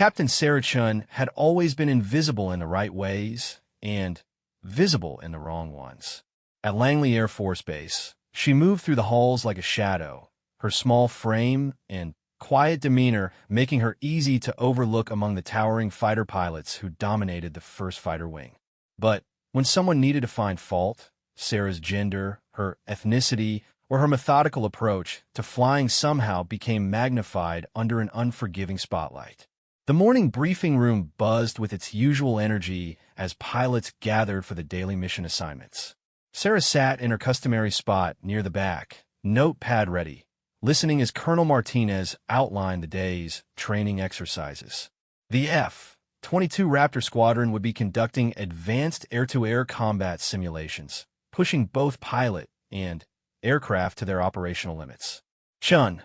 Captain Sarah Chun had always been invisible in the right ways and visible in the wrong ones. At Langley Air Force Base, she moved through the halls like a shadow, her small frame and quiet demeanor making her easy to overlook among the towering fighter pilots who dominated the first fighter wing. But when someone needed to find fault, Sarah's gender, her ethnicity, or her methodical approach to flying somehow became magnified under an unforgiving spotlight. The morning briefing room buzzed with its usual energy as pilots gathered for the daily mission assignments. Sarah sat in her customary spot near the back, notepad ready, listening as Colonel Martinez outlined the day's training exercises. The F-22 Raptor squadron would be conducting advanced air-to-air combat simulations, pushing both pilot and aircraft to their operational limits. Chun,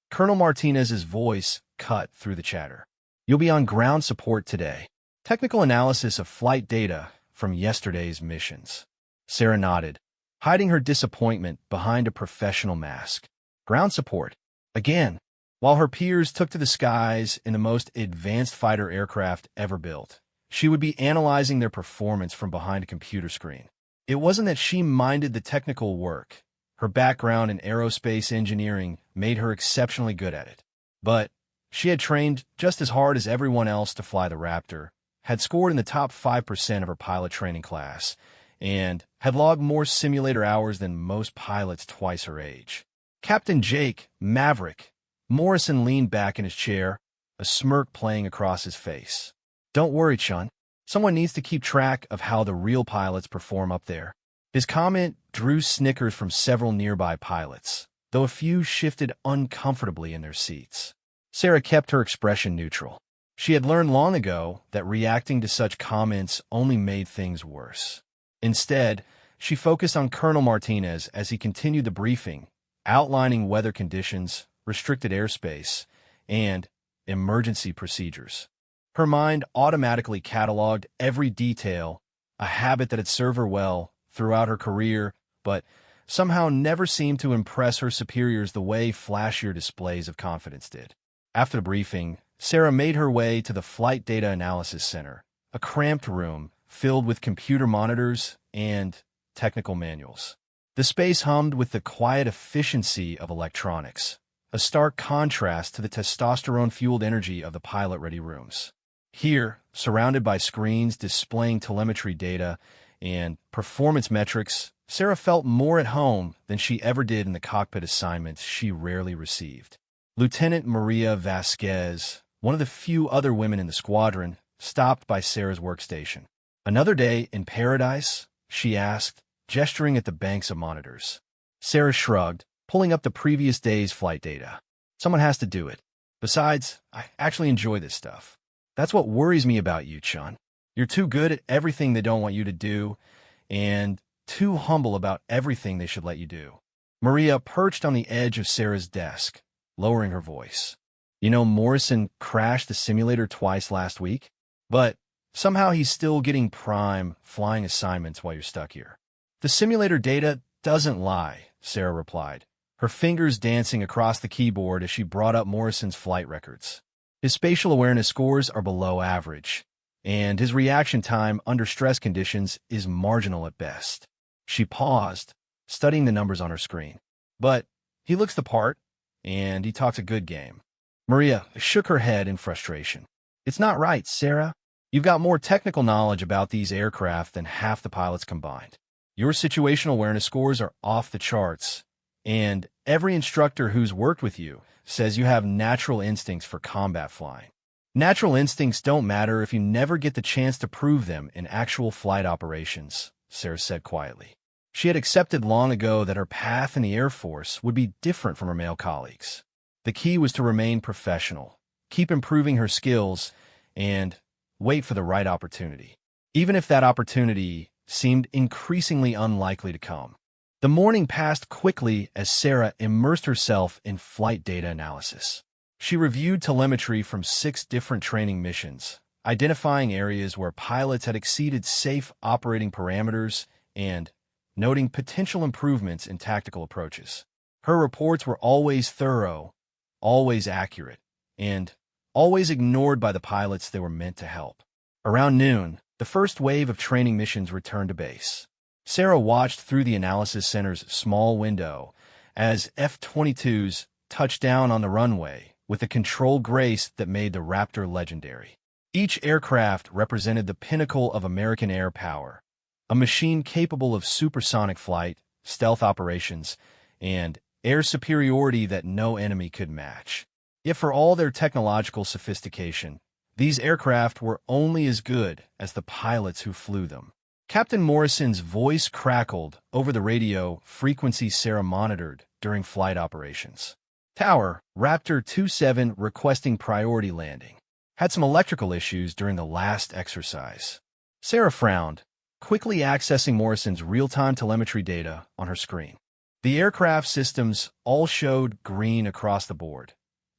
Colonel Martinez's voice cut through the chatter. You'll be on ground support today. Technical analysis of flight data from yesterday's missions. Sarah nodded, hiding her disappointment behind a professional mask. Ground support. Again. While her peers took to the skies in the most advanced fighter aircraft ever built, she would be analyzing their performance from behind a computer screen. It wasn't that she minded the technical work. Her background in aerospace engineering made her exceptionally good at it. But she had trained just as hard as everyone else to fly the Raptor, had scored in the top 5% of her pilot training class, and had logged more simulator hours than most pilots twice her age. Captain Jake Maverick Morrison leaned back in his chair, a smirk playing across his face. Don't worry, Chun. Someone needs to keep track of how the real pilots perform up there. His comment drew snickers from several nearby pilots, though a few shifted uncomfortably in their seats. Sarah kept her expression neutral. She had learned long ago that reacting to such comments only made things worse. Instead, she focused on Colonel Martinez as he continued the briefing, outlining weather conditions, restricted airspace, and emergency procedures. Her mind automatically cataloged every detail, a habit that had served her well throughout her career, but somehow never seemed to impress her superiors the way flashier displays of confidence did. After the briefing, Sarah made her way to the Flight Data Analysis Center, a cramped room filled with computer monitors and technical manuals. The space hummed with the quiet efficiency of electronics, a stark contrast to the testosterone-fueled energy of the pilot-ready rooms. Here, surrounded by screens displaying telemetry data and performance metrics, Sarah felt more at home than she ever did in the cockpit assignments she rarely received. Lieutenant Maria Vasquez, one of the few other women in the squadron, stopped by Sarah's workstation. "Another day in paradise?" she asked, gesturing at the banks of monitors. Sarah shrugged, pulling up the previous day's flight data. "Someone has to do it. Besides, I actually enjoy this stuff. That's what worries me about you, Chun. You're too good at everything they don't want you to do, and too humble about everything they should let you do." Maria perched on the edge of Sarah's desk, lowering her voice. "You know, Morrison crashed the simulator twice last week, but somehow he's still getting prime flying assignments while you're stuck here." "The simulator data doesn't lie," Sarah replied, her fingers dancing across the keyboard as she brought up Morrison's flight records. "His spatial awareness scores are below average, and his reaction time under stress conditions is marginal at best." She paused, studying the numbers on her screen. "But he looks the part, and he talks a good game." Maria shook her head in frustration. "It's not right, Sarah. You've got more technical knowledge about these aircraft than half the pilots combined. Your situational awareness scores are off the charts, and every instructor who's worked with you says you have natural instincts for combat flying. Natural instincts don't matter if you never get the chance to prove them in actual flight operations," Sarah said quietly. She had accepted long ago that her path in the Air Force would be different from her male colleagues. The key was to remain professional, keep improving her skills, and wait for the right opportunity, even if that opportunity seemed increasingly unlikely to come. The morning passed quickly as Sarah immersed herself in flight data analysis. She reviewed telemetry from 6 different training missions, identifying areas where pilots had exceeded safe operating parameters and noting potential improvements in tactical approaches. Her reports were always thorough, always accurate, and always ignored by the pilots they were meant to help. Around noon, the first wave of training missions returned to base. Sarah watched through the analysis center's small window as F-22s touched down on the runway with a controlled grace that made the Raptor legendary. Each aircraft represented the pinnacle of American air power, a machine capable of supersonic flight, stealth operations, and air superiority that no enemy could match. Yet for all their technological sophistication, these aircraft were only as good as the pilots who flew them. Captain Morrison's voice crackled over the radio frequency Sarah monitored during flight operations. Tower, Raptor 27 requesting priority landing. Had some electrical issues during the last exercise. Sarah frowned, quickly accessing Morrison's real-time telemetry data on her screen. The aircraft systems all showed green across the board.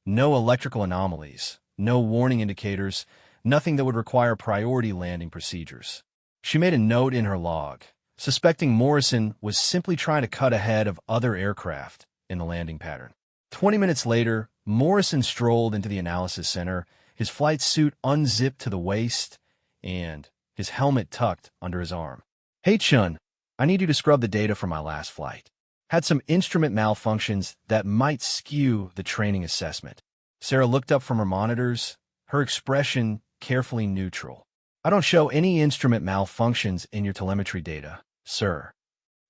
No electrical anomalies, no warning indicators, nothing that would require priority landing procedures. She made a note in her log, suspecting Morrison was simply trying to cut ahead of other aircraft in the landing pattern. 20 minutes later, Morrison strolled into the analysis center, his flight suit unzipped to the waist and his helmet tucked under his arm. "Hey, Chun, I need you to scrub the data from my last flight. Had some instrument malfunctions that might skew the training assessment." Sarah looked up from her monitors, her expression carefully neutral. "I don't show any instrument malfunctions in your telemetry data, sir."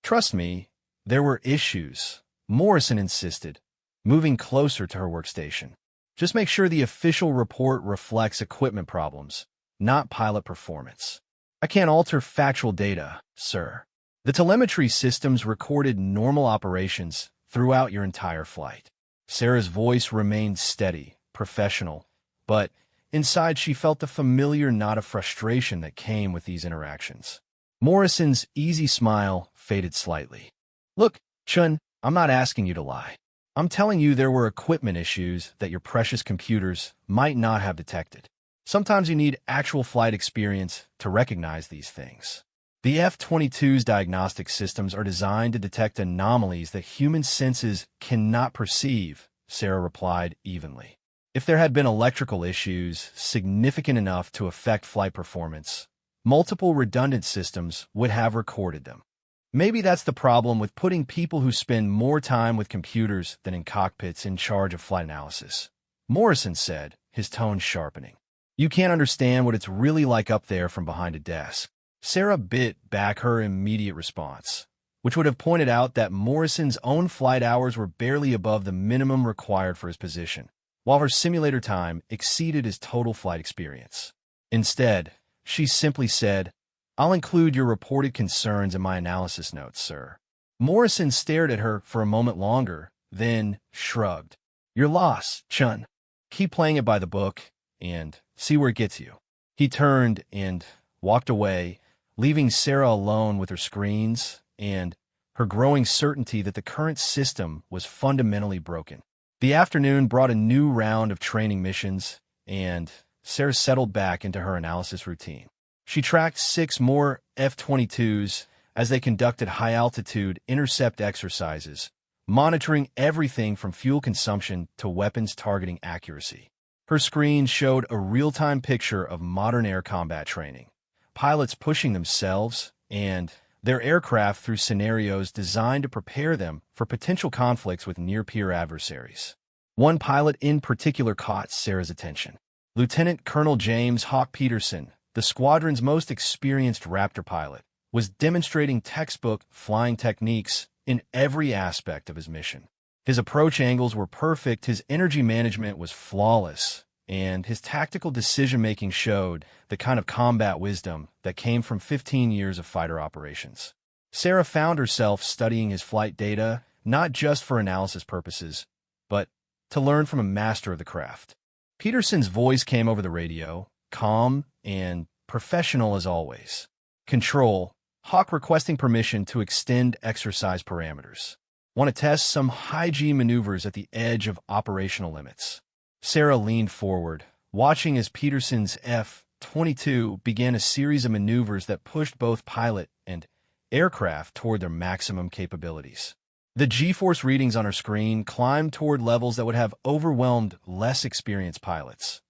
"Trust me, there were issues," Morrison insisted, moving closer to her workstation. "Just make sure the official report reflects equipment problems, not pilot performance. I can't alter factual data, sir. The telemetry systems recorded normal operations throughout your entire flight." Sarah's voice remained steady, professional, but inside she felt the familiar knot of frustration that came with these interactions. Morrison's easy smile faded slightly. "Look, Chun, I'm not asking you to lie. I'm telling you there were equipment issues that your precious computers might not have detected. Sometimes you need actual flight experience to recognize these things. The F-22's diagnostic systems are designed to detect anomalies that human senses cannot perceive," Sarah replied evenly. "If there had been electrical issues significant enough to affect flight performance, multiple redundant systems would have recorded them. Maybe that's the problem with putting people who spend more time with computers than in cockpits in charge of flight analysis," Morrison said, his tone sharpening. "You can't understand what it's really like up there from behind a desk." Sarah bit back her immediate response, which would have pointed out that Morrison's own flight hours were barely above the minimum required for his position, while her simulator time exceeded his total flight experience. Instead, she simply said, "I'll include your reported concerns in my analysis notes, sir." Morrison stared at her for a moment longer, then shrugged. "Your loss, Chun. Keep playing it by the book and see where it gets you." He turned and walked away, leaving Sarah alone with her screens and her growing certainty that the current system was fundamentally broken. The afternoon brought a new round of training missions, and Sarah settled back into her analysis routine. She tracked 6 more F-22s as they conducted high-altitude intercept exercises, monitoring everything from fuel consumption to weapons targeting accuracy. Her screen showed a real-time picture of modern air combat training, pilots pushing themselves and their aircraft through scenarios designed to prepare them for potential conflicts with near-peer adversaries. One pilot in particular caught Sarah's attention. Lieutenant Colonel James Hawk Peterson, the squadron's most experienced Raptor pilot, was demonstrating textbook flying techniques in every aspect of his mission. His approach angles were perfect, his energy management was flawless, and his tactical decision-making showed the kind of combat wisdom that came from 15 years of fighter operations. Sarah found herself studying his flight data, not just for analysis purposes, but to learn from a master of the craft. Peterson's voice came over the radio, calm and professional as always. "Control, Hawk requesting permission to extend exercise parameters. Want to test some high-G maneuvers at the edge of operational limits." Sarah leaned forward, watching as Peterson's F-22 began a series of maneuvers that pushed both pilot and aircraft toward their maximum capabilities. The G-force readings on her screen climbed toward levels that would have overwhelmed less experienced pilots.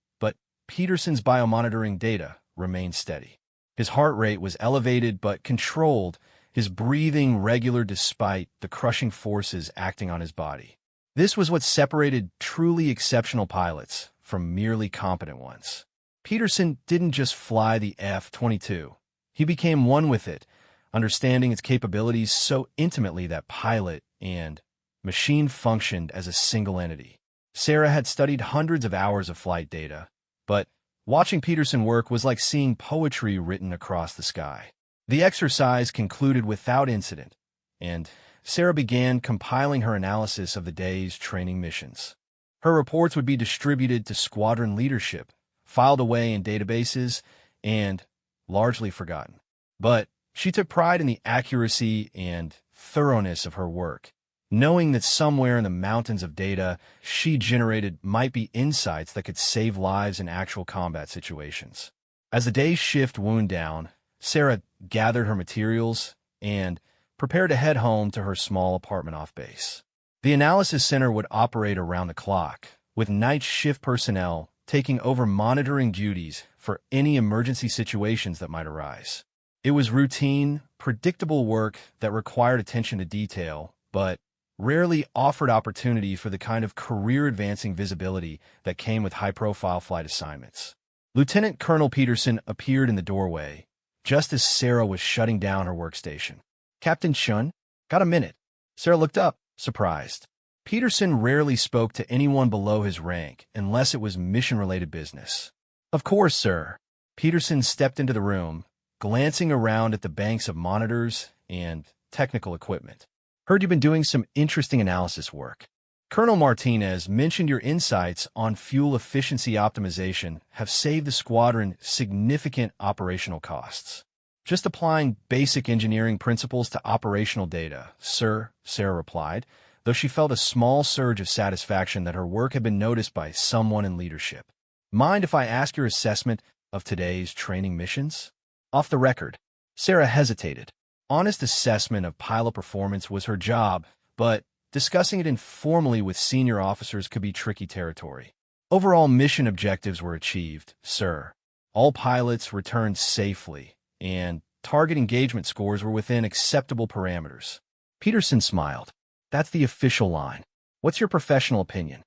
Peterson's biomonitoring data remained steady. His heart rate was elevated but controlled, his breathing regular despite the crushing forces acting on his body. This was what separated truly exceptional pilots from merely competent ones. Peterson didn't just fly the F-22. He became one with it, understanding its capabilities so intimately that pilot and machine functioned as a single entity. Sarah had studied hundreds of hours of flight data, but watching Peterson work was like seeing poetry written across the sky. The exercise concluded without incident, and Sarah began compiling her analysis of the day's training missions. Her reports would be distributed to squadron leadership, filed away in databases, and largely forgotten. But she took pride in the accuracy and thoroughness of her work, knowing that somewhere in the mountains of data she generated might be insights that could save lives in actual combat situations. As the day's shift wound down, Sarah gathered her materials and prepared to head home to her small apartment off base. The analysis center would operate around the clock, with night shift personnel taking over monitoring duties for any emergency situations that might arise. It was routine, predictable work that required attention to detail, but rarely offered opportunity for the kind of career-advancing visibility that came with high-profile flight assignments. Lieutenant Colonel Peterson appeared in the doorway, just as Sarah was shutting down her workstation. "Captain Chun, got a minute?" Sarah looked up, surprised. Peterson rarely spoke to anyone below his rank unless it was mission-related business. "Of course, sir." Peterson stepped into the room, glancing around at the banks of monitors and technical equipment. "Heard you've been doing some interesting analysis work. Colonel Martinez mentioned your insights on fuel efficiency optimization have saved the squadron significant operational costs." "Just applying basic engineering principles to operational data, sir," Sarah replied, though she felt a small surge of satisfaction that her work had been noticed by someone in leadership. "Mind if I ask your assessment of today's training missions?" Off the record, Sarah hesitated. Honest assessment of pilot performance was her job, but discussing it informally with senior officers could be tricky territory. "Overall mission objectives were achieved, sir. All pilots returned safely, and target engagement scores were within acceptable parameters." Peterson smiled. "That's the official line. What's your professional opinion?"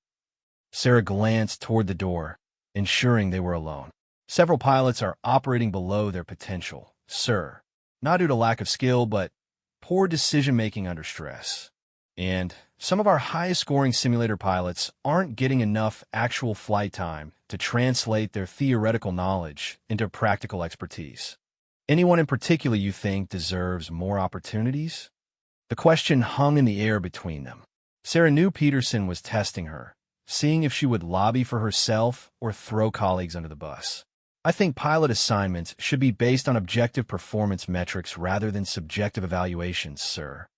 Sarah glanced toward the door, ensuring they were alone. "Several pilots are operating below their potential, sir. Not due to lack of skill, but poor decision-making under stress. And some of our highest-scoring simulator pilots aren't getting enough actual flight time to translate their theoretical knowledge into practical expertise. Anyone in particular you think deserves more opportunities?" The question hung in the air between them. Sarah knew Peterson was testing her, seeing if she would lobby for herself or throw colleagues under the bus. "I think pilot assignments should be based on objective performance metrics rather than subjective evaluations, sir."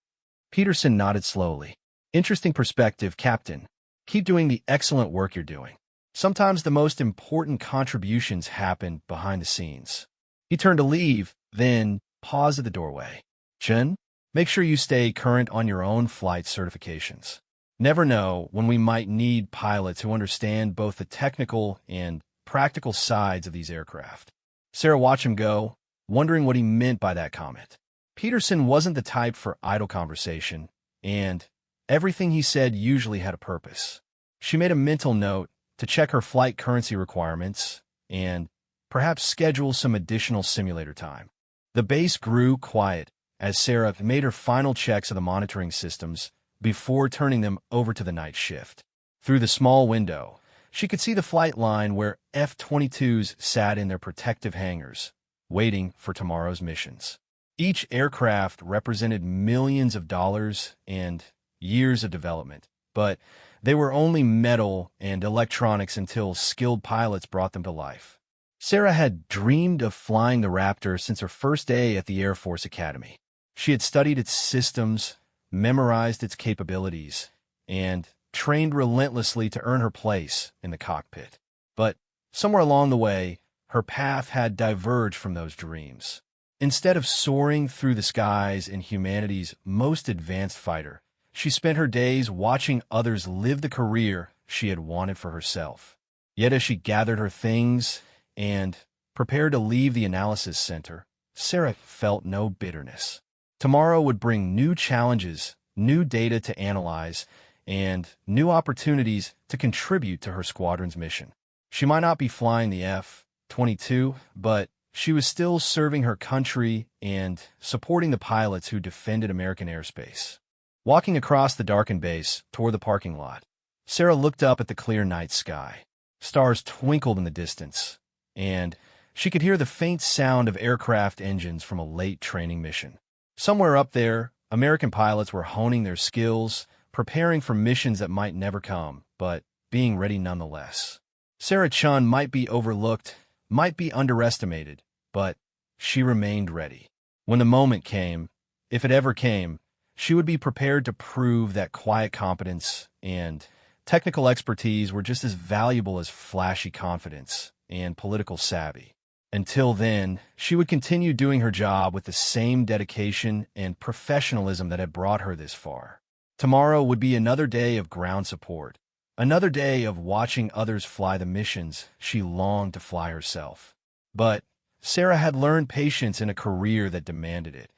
Peterson nodded slowly. "Interesting perspective, Captain. Keep doing the excellent work you're doing. Sometimes the most important contributions happen behind the scenes." He turned to leave, then paused at the doorway. "Chun, make sure you stay current on your own flight certifications. Never know when we might need pilots who understand both the technical and practical sides of these aircraft." Sarah watched him go, wondering what he meant by that comment. Peterson wasn't the type for idle conversation, and everything he said usually had a purpose. She made a mental note to check her flight currency requirements and perhaps schedule some additional simulator time. The base grew quiet as Sarah made her final checks of the monitoring systems before turning them over to the night shift. Through the small window, she could see the flight line where F-22s sat in their protective hangars, waiting for tomorrow's missions. Each aircraft represented millions of dollars and years of development, but they were only metal and electronics until skilled pilots brought them to life. Sarah had dreamed of flying the Raptor since her first day at the Air Force Academy. She had studied its systems, memorized its capabilities, and trained relentlessly to earn her place in the cockpit. But somewhere along the way, her path had diverged from those dreams. Instead of soaring through the skies in humanity's most advanced fighter, she spent her days watching others live the career she had wanted for herself. Yet as she gathered her things and prepared to leave the analysis center, Sarah felt no bitterness. Tomorrow would bring new challenges, new data to analyze, and new opportunities to contribute to her squadron's mission. She might not be flying the F-22, but she was still serving her country and supporting the pilots who defended American airspace. Walking across the darkened base toward the parking lot, Sarah looked up at the clear night sky. Stars twinkled in the distance, and she could hear the faint sound of aircraft engines from a late training mission. Somewhere up there, American pilots were honing their skills, preparing for missions that might never come, but being ready nonetheless. Sarah Chun might be overlooked, might be underestimated, but she remained ready. When the moment came, if it ever came, she would be prepared to prove that quiet competence and technical expertise were just as valuable as flashy confidence and political savvy. Until then, she would continue doing her job with the same dedication and professionalism that had brought her this far. Tomorrow would be another day of ground support, another day of watching others fly the missions she longed to fly herself. But Sarah had learned patience in a career that demanded it,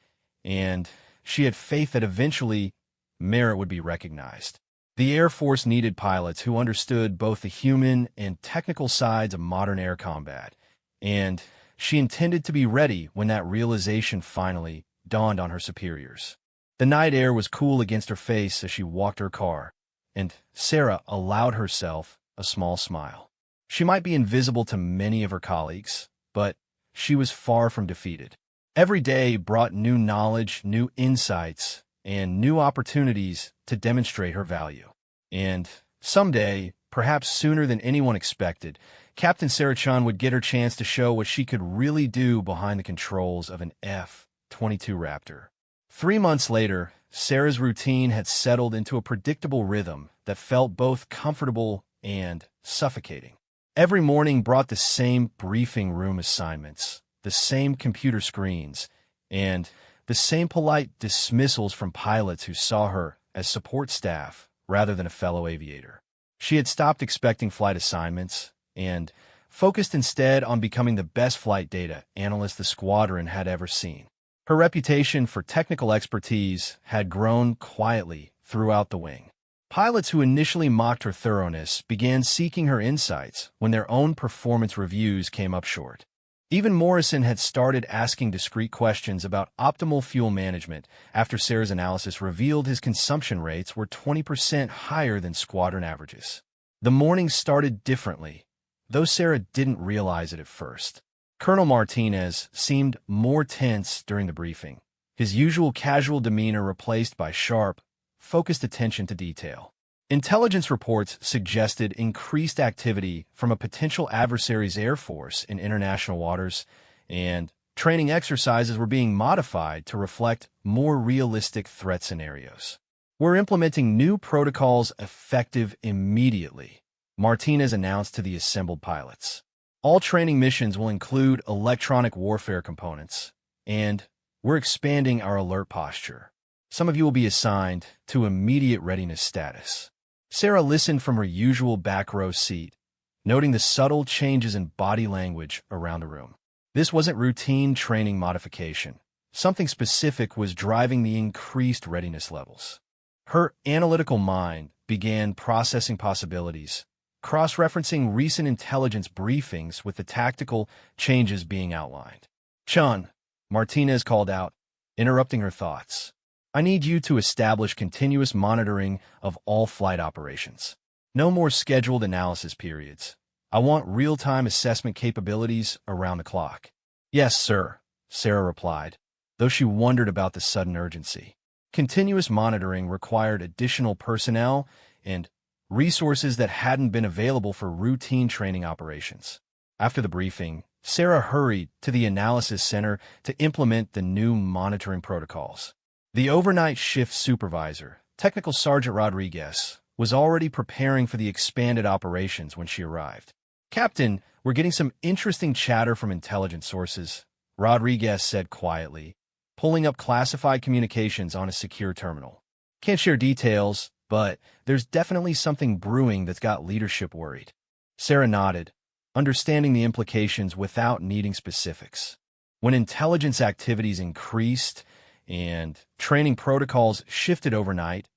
and she had faith that eventually merit would be recognized. The Air Force needed pilots who understood both the human and technical sides of modern air combat, and she intended to be ready when that realization finally dawned on her superiors. The night air was cool against her face as she walked her car, and Sarah allowed herself a small smile. She might be invisible to many of her colleagues, but she was far from defeated. Every day brought new knowledge, new insights, and new opportunities to demonstrate her value. And someday, perhaps sooner than anyone expected, Captain Sarah Chun would get her chance to show what she could really do behind the controls of an F-22 Raptor. 3 months later, Sarah's routine had settled into a predictable rhythm that felt both comfortable and suffocating. Every morning brought the same briefing room assignments, the same computer screens, and the same polite dismissals from pilots who saw her as support staff rather than a fellow aviator. She had stopped expecting flight assignments and focused instead on becoming the best flight data analyst the squadron had ever seen. Her reputation for technical expertise had grown quietly throughout the wing. Pilots who initially mocked her thoroughness began seeking her insights when their own performance reviews came up short. Even Morrison had started asking discreet questions about optimal fuel management after Sarah's analysis revealed his consumption rates were 20% higher than squadron averages. The morning started differently, though Sarah didn't realize it at first. Colonel Martinez seemed more tense during the briefing, his usual casual demeanor replaced by sharp, focused attention to detail. Intelligence reports suggested increased activity from a potential adversary's air force in international waters, and training exercises were being modified to reflect more realistic threat scenarios. "We're implementing new protocols effective immediately," Martinez announced to the assembled pilots. "All training missions will include electronic warfare components, and we're expanding our alert posture. Some of you will be assigned to immediate readiness status." Sarah listened from her usual back row seat, noting the subtle changes in body language around the room. This wasn't routine training modification. Something specific was driving the increased readiness levels. Her analytical mind began processing possibilities, cross-referencing recent intelligence briefings with the tactical changes being outlined. "Chun," Martinez called out, interrupting her thoughts. "I need you to establish continuous monitoring of all flight operations. No more scheduled analysis periods. I want real-time assessment capabilities around the clock." "Yes, sir," Sarah replied, though she wondered about the sudden urgency. Continuous monitoring required additional personnel and resources that hadn't been available for routine training operations. After the briefing, Sarah hurried to the analysis center to implement the new monitoring protocols. The overnight shift supervisor, Technical Sergeant Rodriguez, was already preparing for the expanded operations when she arrived. "Captain, we're getting some interesting chatter from intelligence sources," Rodriguez said quietly, pulling up classified communications on a secure terminal. "Can't share details, but there's definitely something brewing that's got leadership worried." Sarah nodded, understanding the implications without needing specifics. When intelligence activities increased and training protocols shifted overnight,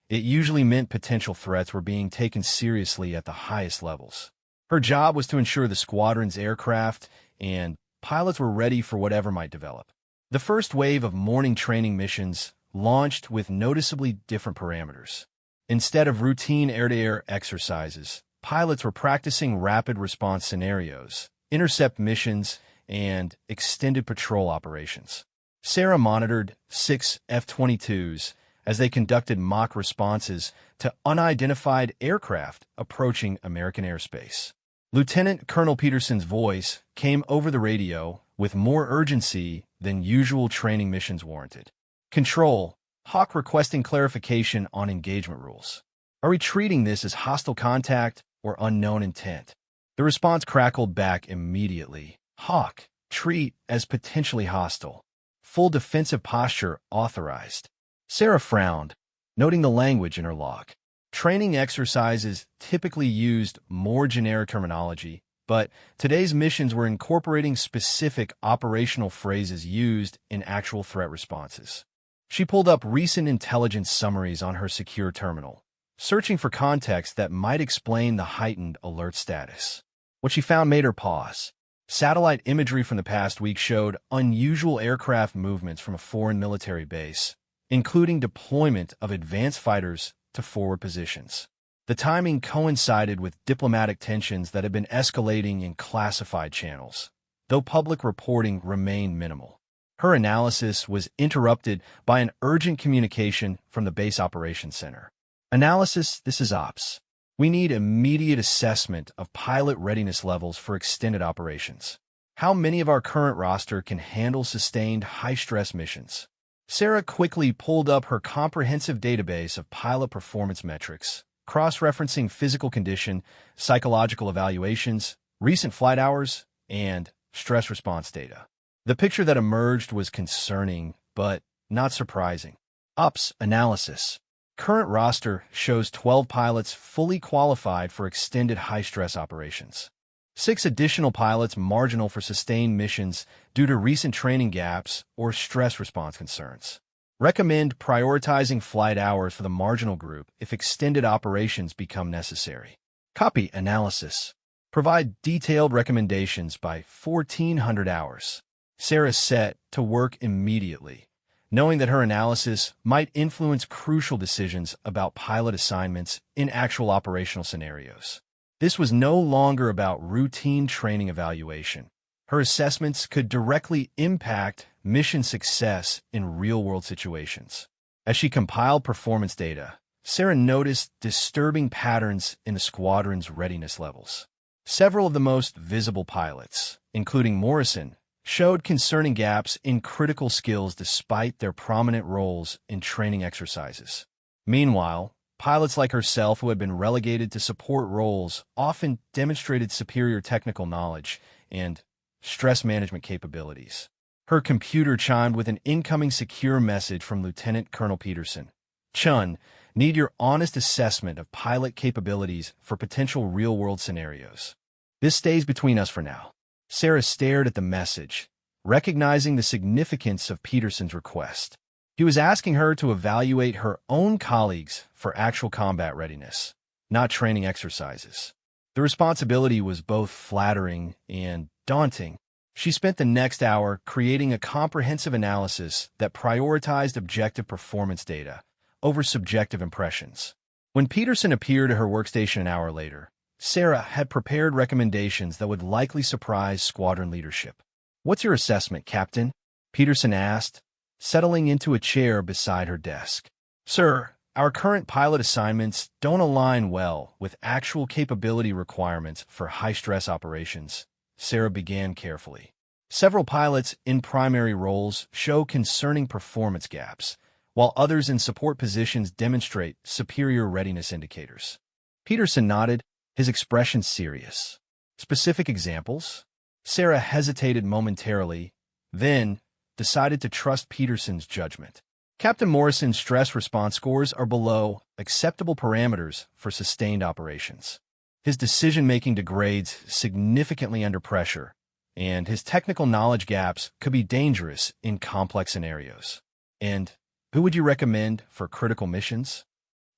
it usually meant potential threats were being taken seriously at the highest levels. Her job was to ensure the squadron's aircraft and pilots were ready for whatever might develop. The first wave of morning training missions launched with noticeably different parameters. Instead of routine air-to-air exercises, pilots were practicing rapid response scenarios, intercept missions, and extended patrol operations. Sarah monitored 6 F-22s as they conducted mock responses to unidentified aircraft approaching American airspace. Lieutenant Colonel Peterson's voice came over the radio with more urgency than usual training missions warranted. Control, Hawk requesting clarification on engagement rules. Are we treating this as hostile contact or unknown intent? The response crackled back immediately. Hawk, treat as potentially hostile. Full defensive posture authorized. Sarah frowned, noting the language in her log. Training exercises typically used more generic terminology, but today's missions were incorporating specific operational phrases used in actual threat responses. She pulled up recent intelligence summaries on her secure terminal, searching for context that might explain the heightened alert status. What she found made her pause. Satellite imagery from the past week showed unusual aircraft movements from a foreign military base, including deployment of advanced fighters to forward positions. The timing coincided with diplomatic tensions that had been escalating in classified channels, though public reporting remained minimal. Her analysis was interrupted by an urgent communication from the Base Operations Center. Analysis, this is Ops. We need immediate assessment of pilot readiness levels for extended operations. How many of our current roster can handle sustained high-stress missions? Sarah quickly pulled up her comprehensive database of pilot performance metrics, cross-referencing physical condition, psychological evaluations, recent flight hours, and stress response data. The picture that emerged was concerning, but not surprising. Ops analysis. Current roster shows 12 pilots fully qualified for extended high-stress operations. 6 additional pilots marginal for sustained missions due to recent training gaps or stress response concerns. Recommend prioritizing flight hours for the marginal group if extended operations become necessary. Copy analysis. Provide detailed recommendations by 1400 hours. Sarah set to work immediately, knowing that her analysis might influence crucial decisions about pilot assignments in actual operational scenarios. This was no longer about routine training evaluation. Her assessments could directly impact mission success in real-world situations. As she compiled performance data, Sarah noticed disturbing patterns in the squadron's readiness levels. Several of the most visible pilots, including Morrison, showed concerning gaps in critical skills despite their prominent roles in training exercises. Meanwhile, pilots like herself who had been relegated to support roles often demonstrated superior technical knowledge and stress management capabilities. Her computer chimed with an incoming secure message from Lieutenant Colonel Peterson. Chun, need your honest assessment of pilot capabilities for potential real-world scenarios. This stays between us for now. Sarah stared at the message, recognizing the significance of Peterson's request. He was asking her to evaluate her own colleagues for actual combat readiness, not training exercises. The responsibility was both flattering and daunting. She spent the next hour creating a comprehensive analysis that prioritized objective performance data over subjective impressions. When Peterson appeared at her workstation an hour later, Sarah had prepared recommendations that would likely surprise squadron leadership. "What's your assessment, Captain?" Peterson asked, settling into a chair beside her desk. "Sir, our current pilot assignments don't align well with actual capability requirements for high-stress operations," Sarah began carefully. "Several pilots in primary roles show concerning performance gaps, while others in support positions demonstrate superior readiness indicators." Peterson nodded, his expression serious. "Specific examples?" Sarah hesitated momentarily, then decided to trust Peterson's judgment. "Captain Morrison's stress response scores are below acceptable parameters for sustained operations. His decision-making degrades significantly under pressure, and his technical knowledge gaps could be dangerous in complex scenarios. And who would you recommend for critical missions?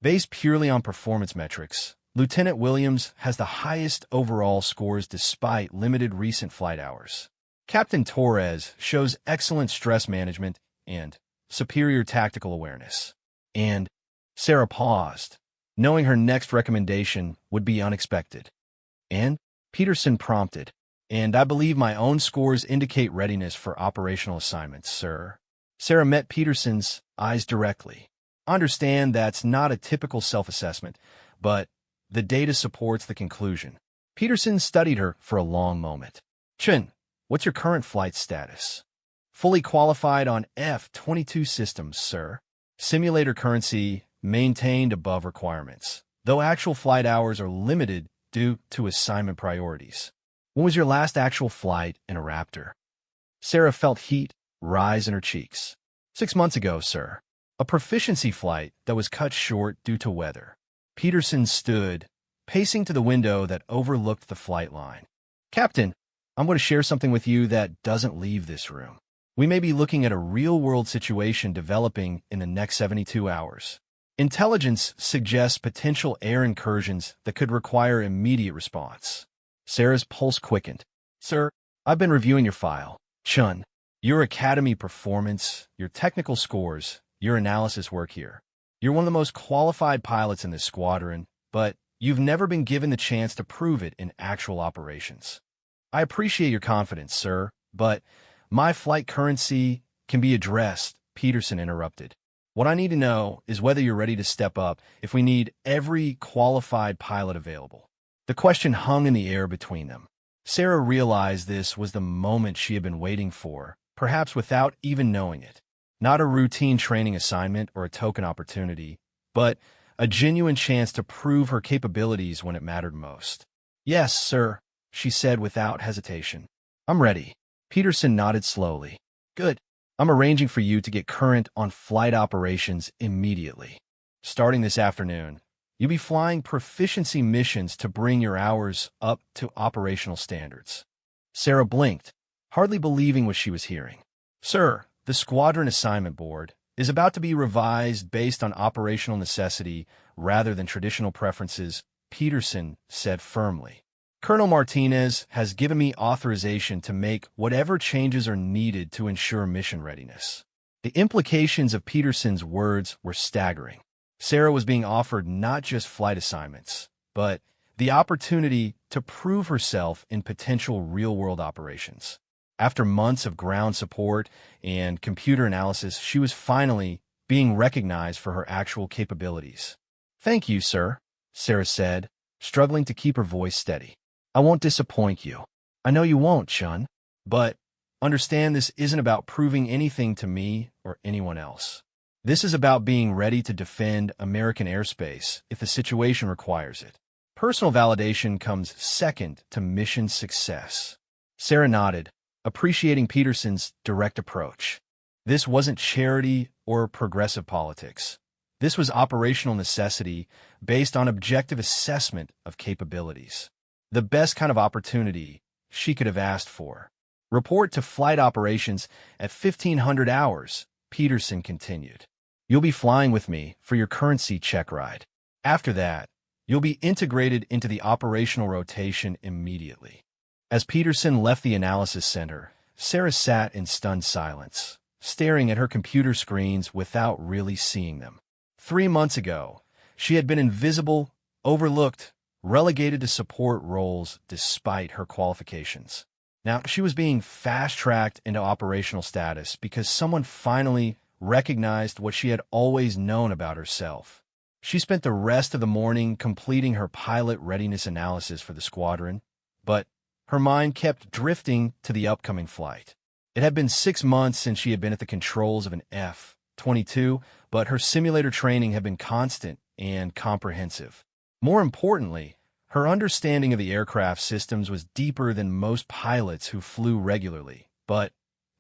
Based purely on performance metrics, Lieutenant Williams has the highest overall scores despite limited recent flight hours. Captain Torres shows excellent stress management and superior tactical awareness. And Sarah paused, knowing her next recommendation would be unexpected. And Peterson prompted, "And I believe my own scores indicate readiness for operational assignments, sir." Sarah met Peterson's eyes directly. Understand that's not a typical self-assessment, but the data supports the conclusion. Peterson studied her for a long moment. "Chen, what's your current flight status?" "Fully qualified on F-22 systems, sir. Simulator currency maintained above requirements, though actual flight hours are limited due to assignment priorities." "When was your last actual flight in a Raptor?" Sarah felt heat rise in her cheeks. 6 months ago, sir. A proficiency flight that was cut short due to weather." Peterson stood, pacing to the window that overlooked the flight line. "Captain, I'm going to share something with you that doesn't leave this room. We may be looking at a real-world situation developing in the next 72 hours. Intelligence suggests potential air incursions that could require immediate response." Sarah's pulse quickened. "Sir, I've been reviewing your file. Chun, your academy performance, your technical scores, your analysis work here. You're one of the most qualified pilots in this squadron, but you've never been given the chance to prove it in actual operations. I appreciate your confidence, sir, but my flight currency can be addressed," Peterson interrupted. "What I need to know is whether you're ready to step up if we need every qualified pilot available." The question hung in the air between them. Sarah realized this was the moment she had been waiting for, perhaps without even knowing it. Not a routine training assignment or a token opportunity, but a genuine chance to prove her capabilities when it mattered most. "Yes, sir," she said without hesitation. "I'm ready." Peterson nodded slowly. "Good. I'm arranging for you to get current on flight operations immediately. Starting this afternoon, you'll be flying proficiency missions to bring your hours up to operational standards." Sarah blinked, hardly believing what she was hearing. "Sir, the Squadron Assignment Board is about to be revised based on operational necessity rather than traditional preferences," Peterson said firmly. "Colonel Martinez has given me authorization to make whatever changes are needed to ensure mission readiness." The implications of Peterson's words were staggering. Sarah was being offered not just flight assignments, but the opportunity to prove herself in potential real-world operations. After months of ground support and computer analysis, she was finally being recognized for her actual capabilities. "Thank you, sir," Sarah said, struggling to keep her voice steady. "I won't disappoint you. I know you won't, Chun. But understand this isn't about proving anything to me or anyone else. This is about being ready to defend American airspace if the situation requires it. Personal validation comes second to mission success." Sarah nodded, appreciating Peterson's direct approach. This wasn't charity or progressive politics. This was operational necessity based on objective assessment of capabilities. The best kind of opportunity she could have asked for. "Report to flight operations at 1500 hours, Peterson continued. "You'll be flying with me for your currency check ride. After that, you'll be integrated into the operational rotation immediately." As Peterson left the analysis center, Sarah sat in stunned silence, staring at her computer screens without really seeing them. 3 months ago, she had been invisible, overlooked, relegated to support roles despite her qualifications. Now, she was being fast-tracked into operational status because someone finally recognized what she had always known about herself. She spent the rest of the morning completing her pilot readiness analysis for the squadron, but her mind kept drifting to the upcoming flight. It had been 6 months since she had been at the controls of an F-22, but her simulator training had been constant and comprehensive. More importantly, her understanding of the aircraft systems was deeper than most pilots who flew regularly, but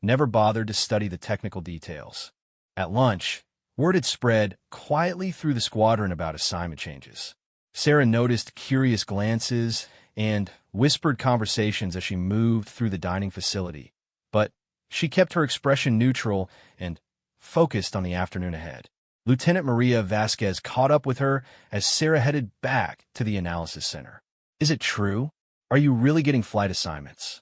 never bothered to study the technical details. At lunch, word had spread quietly through the squadron about assignment changes. Sarah noticed curious glances and whispered conversations as she moved through the dining facility, but she kept her expression neutral and focused on the afternoon ahead. Lieutenant Maria Vasquez caught up with her as Sarah headed back to the analysis center. Is it true? Are you really getting flight assignments?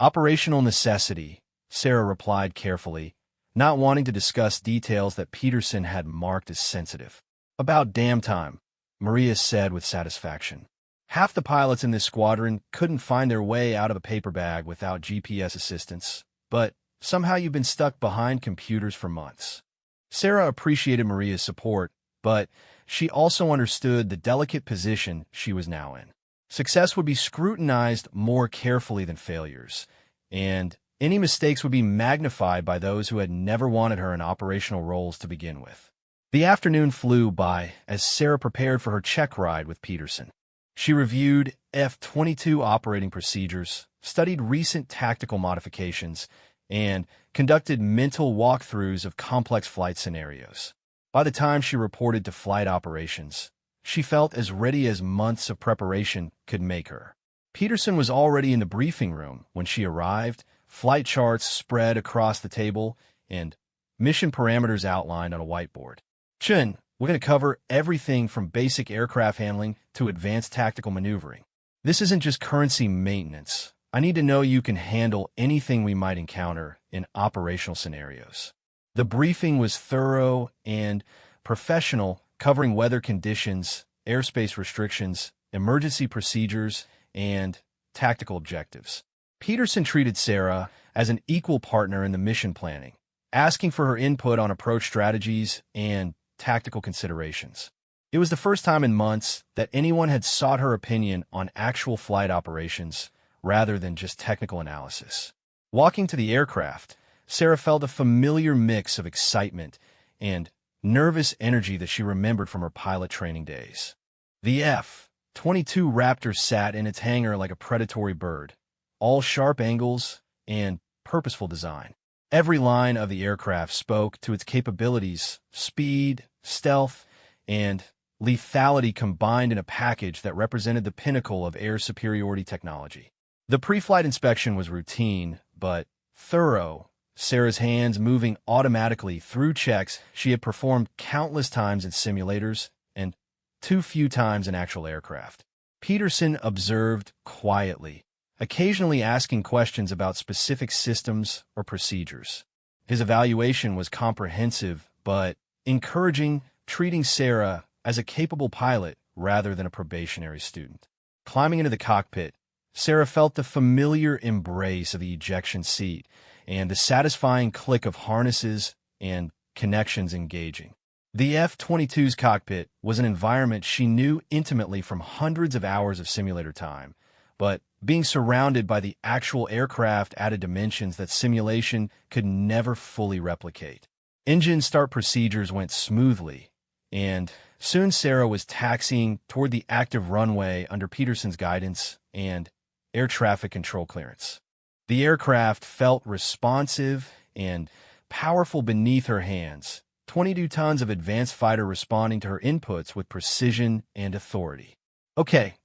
Operational necessity, Sarah replied carefully, not wanting to discuss details that Peterson had marked as sensitive. About damn time, Maria said with satisfaction. Half the pilots in this squadron couldn't find their way out of a paper bag without GPS assistance, but somehow you've been stuck behind computers for months. Sarah appreciated Maria's support, but she also understood the delicate position she was now in. Success would be scrutinized more carefully than failures, and any mistakes would be magnified by those who had never wanted her in operational roles to begin with. The afternoon flew by as Sarah prepared for her check ride with Peterson. She reviewed F-22 operating procedures, studied recent tactical modifications, and conducted mental walkthroughs of complex flight scenarios. By the time she reported to flight operations, she felt as ready as months of preparation could make her. Peterson was already in the briefing room when she arrived, flight charts spread across the table, and mission parameters outlined on a whiteboard. Chun, we're going to cover everything from basic aircraft handling to advanced tactical maneuvering. This isn't just currency maintenance. I need to know you can handle anything we might encounter in operational scenarios. The briefing was thorough and professional, covering weather conditions, airspace restrictions, emergency procedures, and tactical objectives. Peterson treated Sarah as an equal partner in the mission planning, asking for her input on approach strategies and tactical considerations. It was the first time in months that anyone had sought her opinion on actual flight operations rather than just technical analysis. Walking to the aircraft, Sarah felt a familiar mix of excitement and nervous energy that she remembered from her pilot training days. The F-22 Raptor sat in its hangar like a predatory bird, all sharp angles and purposeful design. Every line of the aircraft spoke to its capabilities, speed, stealth, and lethality combined in a package that represented the pinnacle of air superiority technology. The pre-flight inspection was routine, but thorough, Sarah's hands moving automatically through checks she had performed countless times in simulators and too few times in actual aircraft. Peterson observed quietly, occasionally asking questions about specific systems or procedures. His evaluation was comprehensive but encouraging, treating Sarah as a capable pilot rather than a probationary student. Climbing into the cockpit, Sarah felt the familiar embrace of the ejection seat and the satisfying click of harnesses and connections engaging. The F-22's cockpit was an environment she knew intimately from hundreds of hours of simulator time, but being surrounded by the actual aircraft added dimensions that simulation could never fully replicate. Engine start procedures went smoothly, and soon Sarah was taxiing toward the active runway under Peterson's guidance and air traffic control clearance. The aircraft felt responsive and powerful beneath her hands, 22 tons of advanced fighter responding to her inputs with precision and authority. Okay,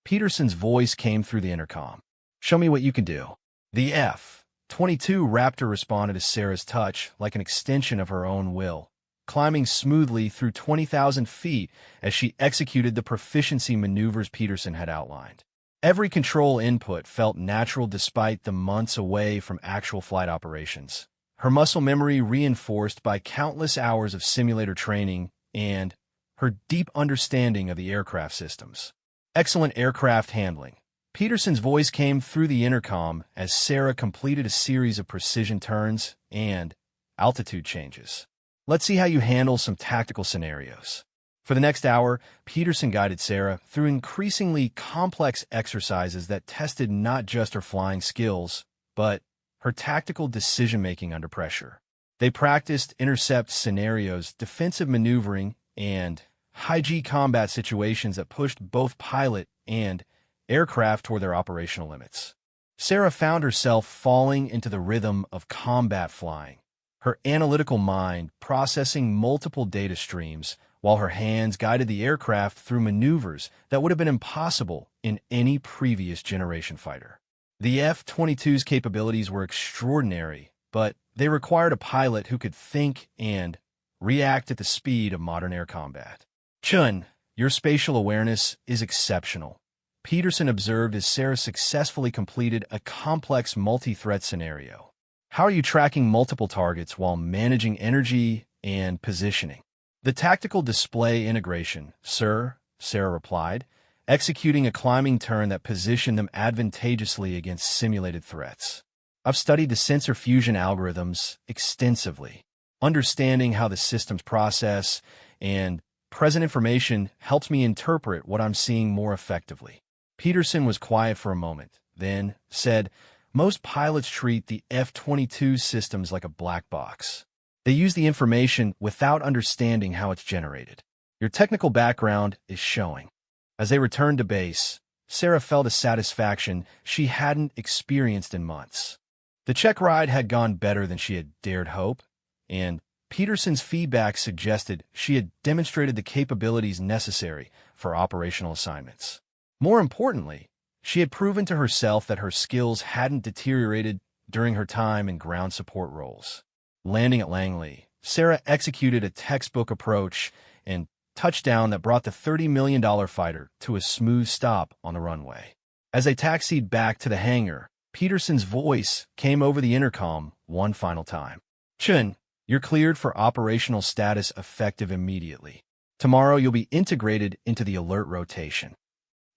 Peterson's voice came through the intercom. Show me what you can do. The F-22 Raptor responded to Sarah's touch like an extension of her own will, climbing smoothly through 20,000 feet as she executed the proficiency maneuvers Peterson had outlined. Every control input felt natural despite the months away from actual flight operations. Her muscle memory reinforced by countless hours of simulator training and her deep understanding of the aircraft systems. Excellent aircraft handling. Peterson's voice came through the intercom as Sarah completed a series of precision turns and altitude changes. Let's see how you handle some tactical scenarios. For the next hour, Peterson guided Sarah through increasingly complex exercises that tested not just her flying skills, but her tactical decision-making under pressure. They practiced intercept scenarios, defensive maneuvering, and high-G combat situations that pushed both pilot and aircraft toward their operational limits. Sarah found herself falling into the rhythm of combat flying, her analytical mind processing multiple data streams while her hands guided the aircraft through maneuvers that would have been impossible in any previous generation fighter. The F-22's capabilities were extraordinary, but they required a pilot who could think and react at the speed of modern air combat. "Chun, your spatial awareness is exceptional," Peterson observed as Sarah successfully completed a complex multi-threat scenario. "How are you tracking multiple targets while managing energy and positioning?" "The tactical display integration, sir," Sarah replied, executing a climbing turn that positioned them advantageously against simulated threats. "I've studied the sensor fusion algorithms extensively. Understanding how the systems process and present information helps me interpret what I'm seeing more effectively." Peterson was quiet for a moment, then said, "Most pilots treat the F-22 systems like a black box. They use the information without understanding how it's generated. Your technical background is showing." As they returned to base, Sarah felt a satisfaction she hadn't experienced in months. The check ride had gone better than she had dared hope, and Peterson's feedback suggested she had demonstrated the capabilities necessary for operational assignments. More importantly, she had proven to herself that her skills hadn't deteriorated during her time in ground support roles. Landing at Langley, Sarah executed a textbook approach and touchdown that brought the $30 million fighter to a smooth stop on the runway. As they taxied back to the hangar, Peterson's voice came over the intercom one final time. "Chun, you're cleared for operational status effective immediately. Tomorrow you'll be integrated into the alert rotation."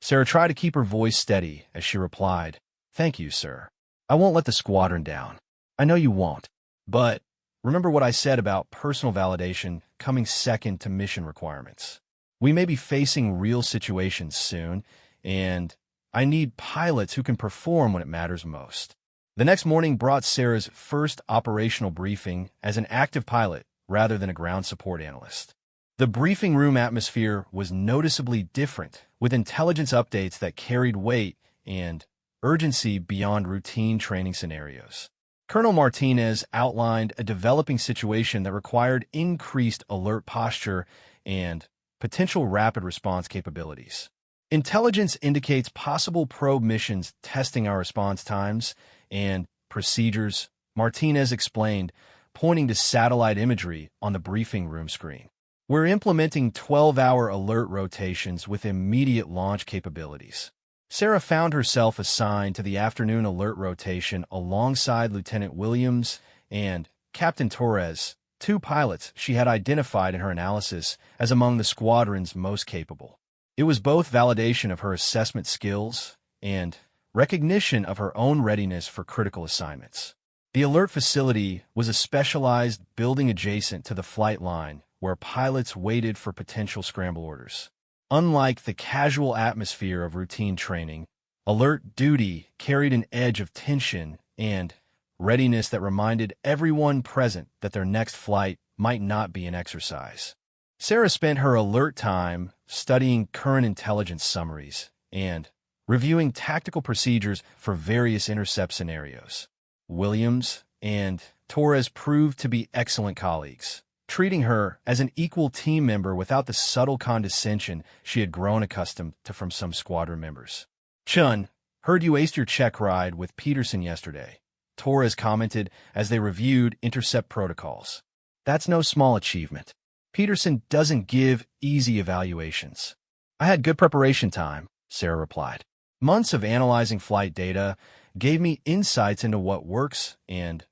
Sarah tried to keep her voice steady as she replied, "Thank you, sir. I won't let the squadron down. I know you won't. But remember what I said about personal validation coming second to mission requirements. We may be facing real situations soon, and I need pilots who can perform when it matters most." The next morning brought Sarah's first operational briefing as an active pilot rather than a ground support analyst. The briefing room atmosphere was noticeably different, with intelligence updates that carried weight and urgency beyond routine training scenarios. Colonel Martinez outlined a developing situation that required increased alert posture and potential rapid response capabilities. "Intelligence indicates possible probe missions testing our response times and procedures," Martinez explained, pointing to satellite imagery on the briefing room screen. "We're implementing 12-hour alert rotations with immediate launch capabilities." Sarah found herself assigned to the afternoon alert rotation alongside Lieutenant Williams and Captain Torres, two pilots she had identified in her analysis as among the squadron's most capable. It was both validation of her assessment skills and recognition of her own readiness for critical assignments. The alert facility was a specialized building adjacent to the flight line where pilots waited for potential scramble orders. Unlike the casual atmosphere of routine training, alert duty carried an edge of tension and readiness that reminded everyone present that their next flight might not be an exercise. Sarah spent her alert time studying current intelligence summaries and reviewing tactical procedures for various intercept scenarios. Williams and Torres proved to be excellent colleagues, treating her as an equal team member without the subtle condescension she had grown accustomed to from some squadron members. "Chun, heard you aced your check ride with Peterson yesterday," Torres commented as they reviewed intercept protocols. "That's no small achievement. Peterson doesn't give easy evaluations." "I had good preparation time," Sarah replied. "Months of analyzing flight data gave me insights into what works and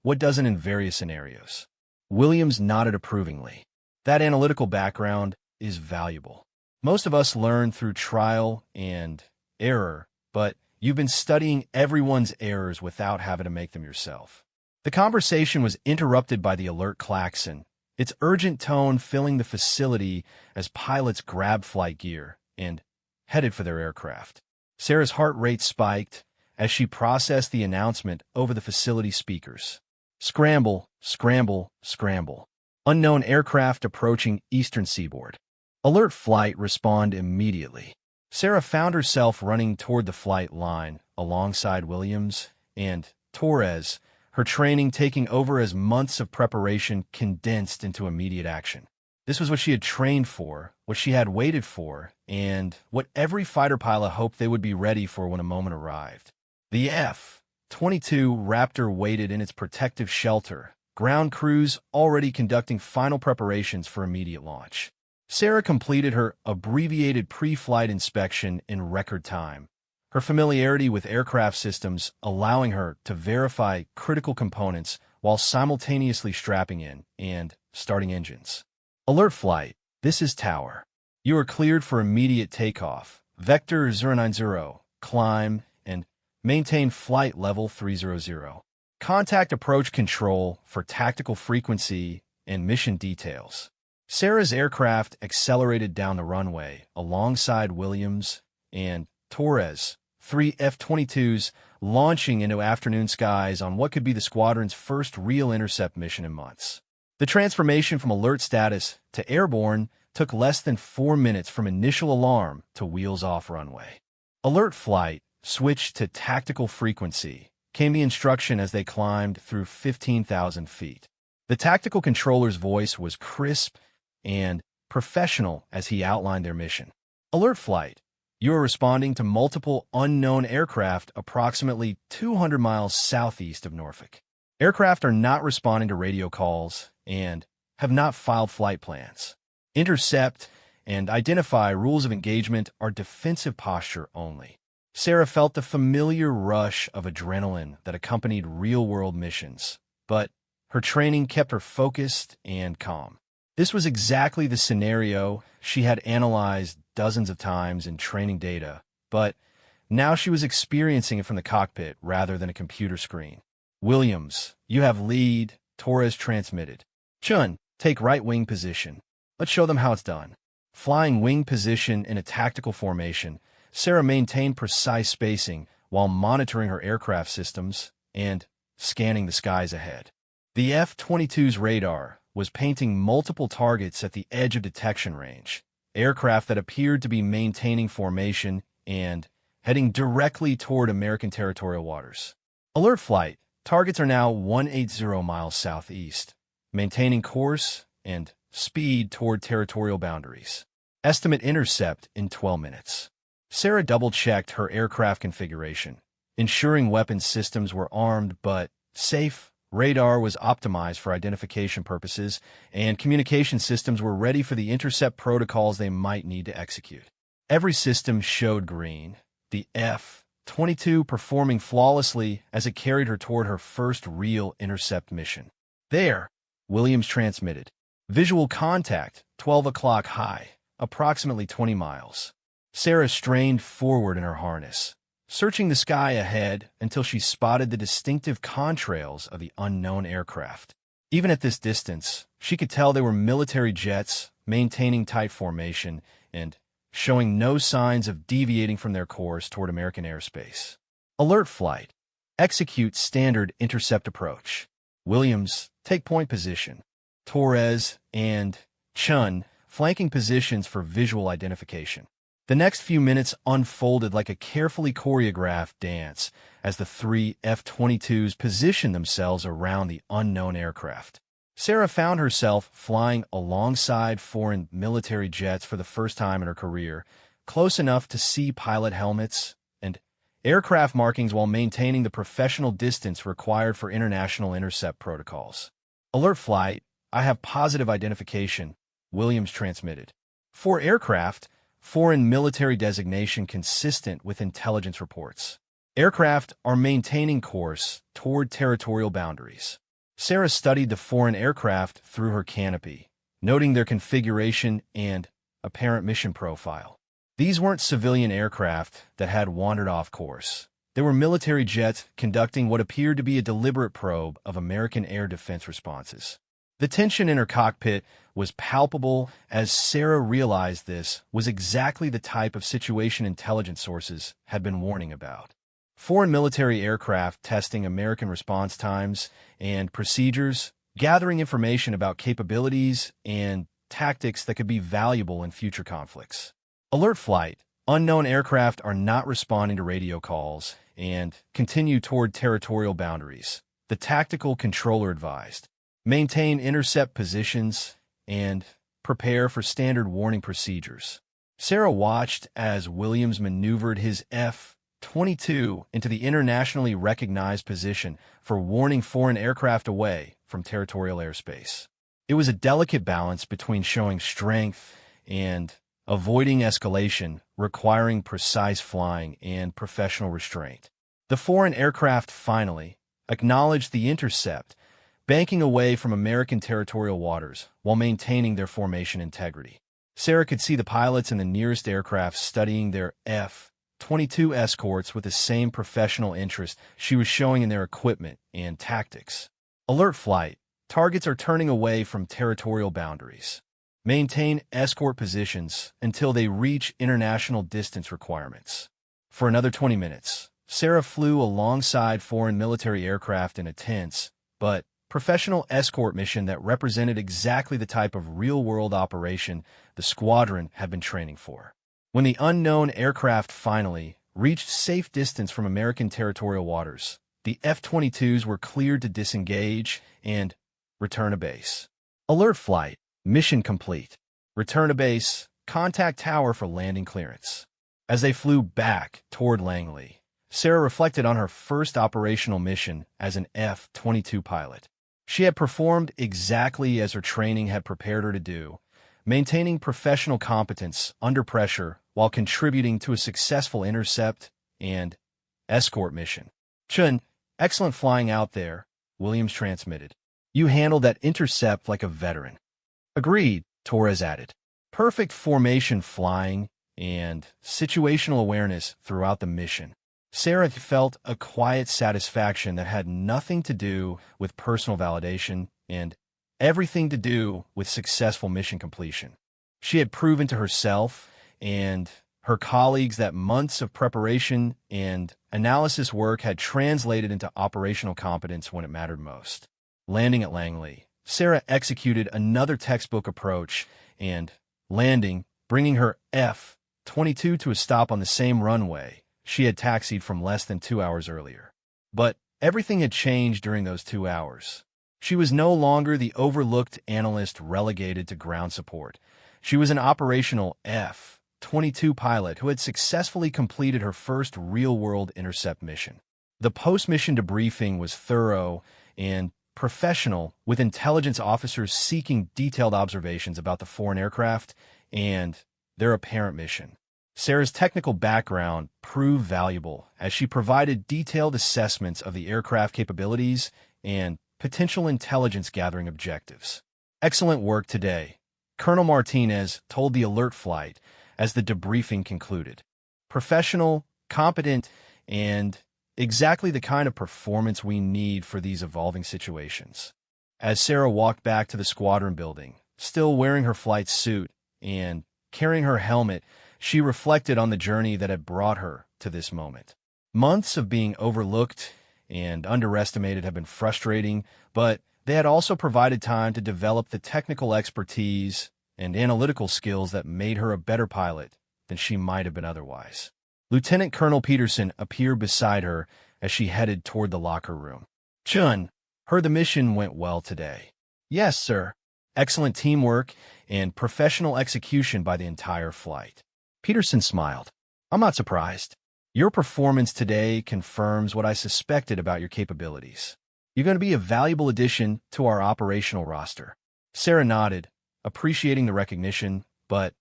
what doesn't in various scenarios." Williams nodded approvingly. "That analytical background is valuable. Most of us learn through trial and error, but you've been studying everyone's errors without having to make them yourself." The conversation was interrupted by the alert klaxon, its urgent tone filling the facility as pilots grabbed flight gear and headed for their aircraft. Sarah's heart rate spiked as she processed the announcement over the facility speakers. "Scramble, scramble, scramble. Unknown aircraft approaching eastern seaboard. Alert flight, respond immediately." Sarah found herself running toward the flight line alongside Williams and Torres, her training taking over as months of preparation condensed into immediate action. This was what she had trained for, what she had waited for, and what every fighter pilot hoped they would be ready for when a moment arrived. The F-22 Raptor waited in its protective shelter, ground crews already conducting final preparations for immediate launch. Sarah completed her abbreviated pre-flight inspection in record time, her familiarity with aircraft systems allowing her to verify critical components while simultaneously strapping in and starting engines. Alert flight, this is Tower. You are cleared for immediate takeoff. Vector 090, climb, and maintain flight level 300. Contact approach control for tactical frequency and mission details. Sarah's aircraft accelerated down the runway alongside Williams and Torres, 3 F-22s launching into afternoon skies on what could be the squadron's first real intercept mission in months. The transformation from alert status to airborne took less than 4 minutes from initial alarm to wheels off runway. Alert flight switched to tactical frequency, came the instruction as they climbed through 15,000 feet. The tactical controller's voice was crisp and professional as he outlined their mission. Alert flight, you are responding to multiple unknown aircraft approximately 200 miles southeast of Norfolk. Aircraft are not responding to radio calls and have not filed flight plans. Intercept and identify rules of engagement are defensive posture only. Sarah felt the familiar rush of adrenaline that accompanied real-world missions, but her training kept her focused and calm. This was exactly the scenario she had analyzed dozens of times in training data, but now she was experiencing it from the cockpit rather than a computer screen. Williams, you have lead. Torres transmitted. Chun, take right wing position. Let's show them how it's done. Flying wing position in a tactical formation, Sarah maintained precise spacing while monitoring her aircraft systems and scanning the skies ahead. The F-22's radar was painting multiple targets at the edge of detection range, aircraft that appeared to be maintaining formation and heading directly toward American territorial waters. Alert flight, targets are now 180 miles southeast, maintaining course and speed toward territorial boundaries. Estimate intercept in 12 minutes. Sarah double-checked her aircraft configuration, ensuring weapon systems were armed but safe. Radar was optimized for identification purposes, and communication systems were ready for the intercept protocols they might need to execute. Every system showed green, the F-22 performing flawlessly as it carried her toward her first real intercept mission. There, Williams transmitted. Visual contact, 12 o'clock high, approximately 20 miles. Sarah strained forward in her harness, searching the sky ahead until she spotted the distinctive contrails of the unknown aircraft. Even at this distance, she could tell they were military jets, maintaining tight formation and showing no signs of deviating from their course toward American airspace. Alert flight. Execute standard intercept approach. Williams, take point position. Torres and Chun, flanking positions for visual identification. The next few minutes unfolded like a carefully choreographed dance as the 3 F-22s positioned themselves around the unknown aircraft. Sarah found herself flying alongside foreign military jets for the first time in her career, close enough to see pilot helmets and aircraft markings while maintaining the professional distance required for international intercept protocols. Alert flight, I have positive identification, Williams transmitted. 4 aircraft, foreign military designation consistent with intelligence reports. Aircraft are maintaining course toward territorial boundaries. Sarah studied the foreign aircraft through her canopy, noting their configuration and apparent mission profile. These weren't civilian aircraft that had wandered off course. They were military jets conducting what appeared to be a deliberate probe of American air defense responses. The tension in her cockpit was palpable as Sarah realized this was exactly the type of situation intelligence sources had been warning about. Foreign military aircraft testing American response times and procedures, gathering information about capabilities and tactics that could be valuable in future conflicts. Alert flight. Unknown aircraft are not responding to radio calls and continue toward territorial boundaries. The tactical controller advised. Maintain intercept positions and prepare for standard warning procedures. Sarah watched as Williams maneuvered his F-22 into the internationally recognized position for warning foreign aircraft away from territorial airspace. It was a delicate balance between showing strength and avoiding escalation, requiring precise flying and professional restraint. The foreign aircraft finally acknowledged the intercept, banking away from American territorial waters while maintaining their formation integrity. Sarah could see the pilots in the nearest aircraft studying their F-22 escorts with the same professional interest she was showing in their equipment and tactics. Alert flight. Targets are turning away from territorial boundaries. Maintain escort positions until they reach international distance requirements. For another 20 minutes, Sarah flew alongside foreign military aircraft in a tense, but professional escort mission that represented exactly the type of real-world operation the squadron had been training for. When the unknown aircraft finally reached safe distance from American territorial waters, the F-22s were cleared to disengage and return to base. Alert flight. Mission complete. Return to base. Contact tower for landing clearance. As they flew back toward Langley, Sarah reflected on her first operational mission as an F-22 pilot. She had performed exactly as her training had prepared her to do, maintaining professional competence under pressure while contributing to a successful intercept and escort mission. "Chun, excellent flying out there," Williams transmitted. "You handled that intercept like a veteran." "Agreed," Torres added. "Perfect formation flying and situational awareness throughout the mission." Sarah felt a quiet satisfaction that had nothing to do with personal validation and everything to do with successful mission completion. She had proven to herself and her colleagues that months of preparation and analysis work had translated into operational competence when it mattered most. Landing at Langley, Sarah executed another textbook approach and landing, bringing her F-22 to a stop on the same runway she had taxied from less than 2 hours earlier. But everything had changed during those 2 hours. She was no longer the overlooked analyst relegated to ground support. She was an operational F-22 pilot who had successfully completed her first real-world intercept mission. The post-mission debriefing was thorough and professional, with intelligence officers seeking detailed observations about the foreign aircraft and their apparent mission. Sarah's technical background proved valuable as she provided detailed assessments of the aircraft capabilities and potential intelligence gathering objectives. "Excellent work today," Colonel Martinez told the alert flight as the debriefing concluded. "Professional, competent, and exactly the kind of performance we need for these evolving situations." As Sarah walked back to the squadron building, still wearing her flight suit and carrying her helmet, she reflected on the journey that had brought her to this moment. Months of being overlooked and underestimated have been frustrating, but they had also provided time to develop the technical expertise and analytical skills that made her a better pilot than she might have been otherwise. Lieutenant Colonel Peterson appeared beside her as she headed toward the locker room. "Chun, heard the mission went well today." "Yes, sir. Excellent teamwork and professional execution by the entire flight." Peterson smiled. "I'm not surprised. Your performance today confirms what I suspected about your capabilities. You're going to be a valuable addition to our operational roster." Sarah nodded, appreciating the recognition, but